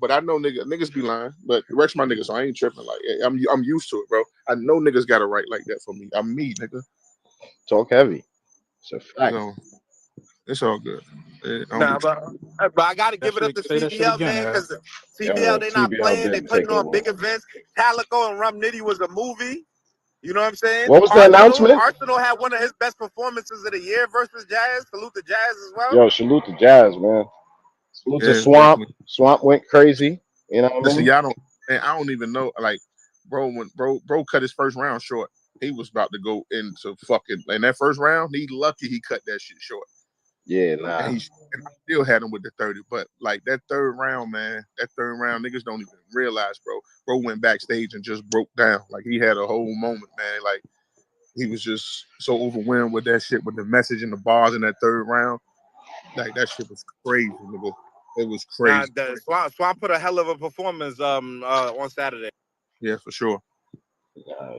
but I know niggas be lying. But Rex my nigga, so I ain't tripping. Like I'm used to it, bro. I know niggas got to write like that for me. I'm me, nigga. Talk heavy. It's a fact. It's all good. Nah, but I got to give it up to Say that shit TBL, again, man, Av. because Yo, TBL, they not TBL playing. They didn't putting take on over. big events. Calico and Rum Nitty was a movie. You know what I'm saying? What was the announcement? Arsenal had one of his best performances of the year versus Jazz. Salute to Jazz as well. Yo, salute to Jazz, man. Salute to Swamp. Definitely. Swamp went crazy. You know what I Listen, mean? y'all I don't even know. Like, when bro cut his first round short, he was about to go into fucking. In that first round, he lucky he cut that shit short. Yeah, nah. And I still had him with the 30. But like that third round, man, niggas don't even realize, bro. Bro went backstage and just broke down. Like he had a whole moment, man. Like he was just so overwhelmed with that shit, with the message and the bars in that third round. Like that shit was crazy, nigga. It was crazy. Swamp put a hell of a performance on Saturday. Yeah, for sure.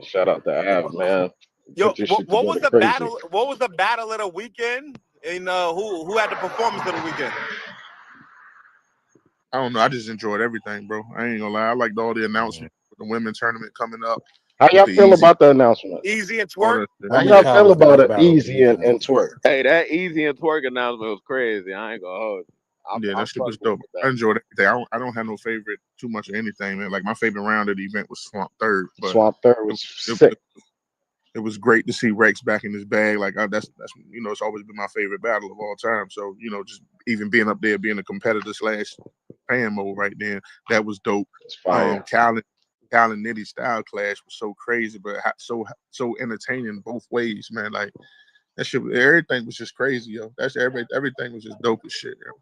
Shout out to Av, man. Yo, Put your shit what was together the crazy. battle? What was the battle of the weekend? And who had the performance of the weekend? I don't know. I just enjoyed everything, bro. I ain't gonna lie. I liked all the announcements with the women's tournament coming up. How y'all feel about the announcement? Easy and Twerk. How y'all feel about it? Easy and Twerk. Hey, that Easy and Twerk announcement was crazy. I ain't gonna hold you. Yeah, that shit was dope. I enjoyed everything. I don't have no favorite too much of anything, man. Like my favorite round of the event was Swamp Third. But Swamp Third was sick. It was great to see Rex back in his bag. Like that's it's always been my favorite battle of all time. So just even being up there, being a competitor / fan mode right then, that was dope. Cal and Nitty style clash was so crazy, but so entertaining both ways, man. Like that shit, everything was just crazy, yo. That's everything was just dope as shit, yo.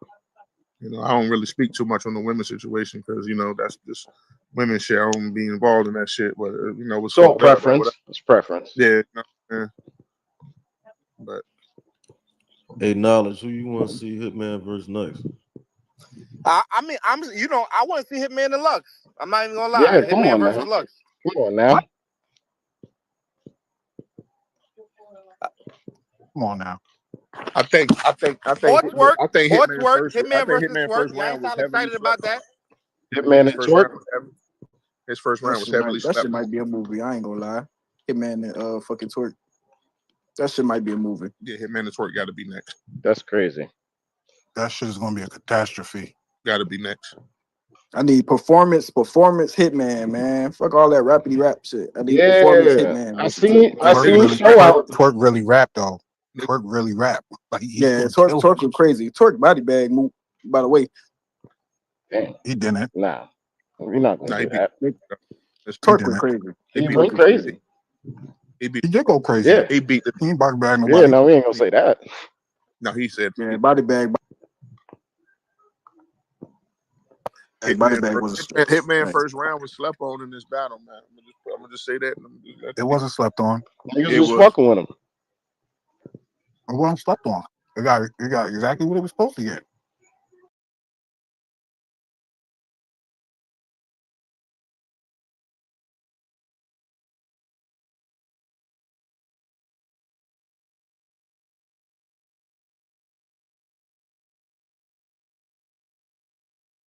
I don't really speak too much on the women's situation because that's just women's shit. I don't be involved in that shit, but it's so preference. It's preference. Yeah, but hey, Knowledge, who you want to see Hitman versus next? I want to see Hitman and Lux. I'm not even gonna lie. Yeah, come Hitman on, versus man. Lux. Come on now. Come on now. I think Hitman Hitman versus Twerk. Y'all ain't all excited about that. Hitman and Twerk. His first round was heavily That slept shit might be a movie. I ain't gonna lie. Hitman and fucking Twerk. That shit might be a movie. Yeah, Hitman and Twerk got to be next. That's crazy. That shit is gonna be a catastrophe. Got to be next. I need performance Hitman, man. Fuck all that rappity rap shit. I need performance Hitman. Man. I seen show out. Twerk really rap though. Twerk really rap. Like Twerk was crazy. Twerk body bag move. By the way, damn, he didn't. Nah, we're not gonna do that. Twerk was crazy. He went crazy. He did go crazy. Yeah, he beat the. He ain't body bag nobody. Yeah, no, we ain't gonna say that. No, he said. Yeah, body bag. Hitman first round was slept on in this battle, man. I'm gonna just say that. It wasn't slept on. Niggas was fucking with him. It wasn't slept on. It got exactly what it was supposed to get.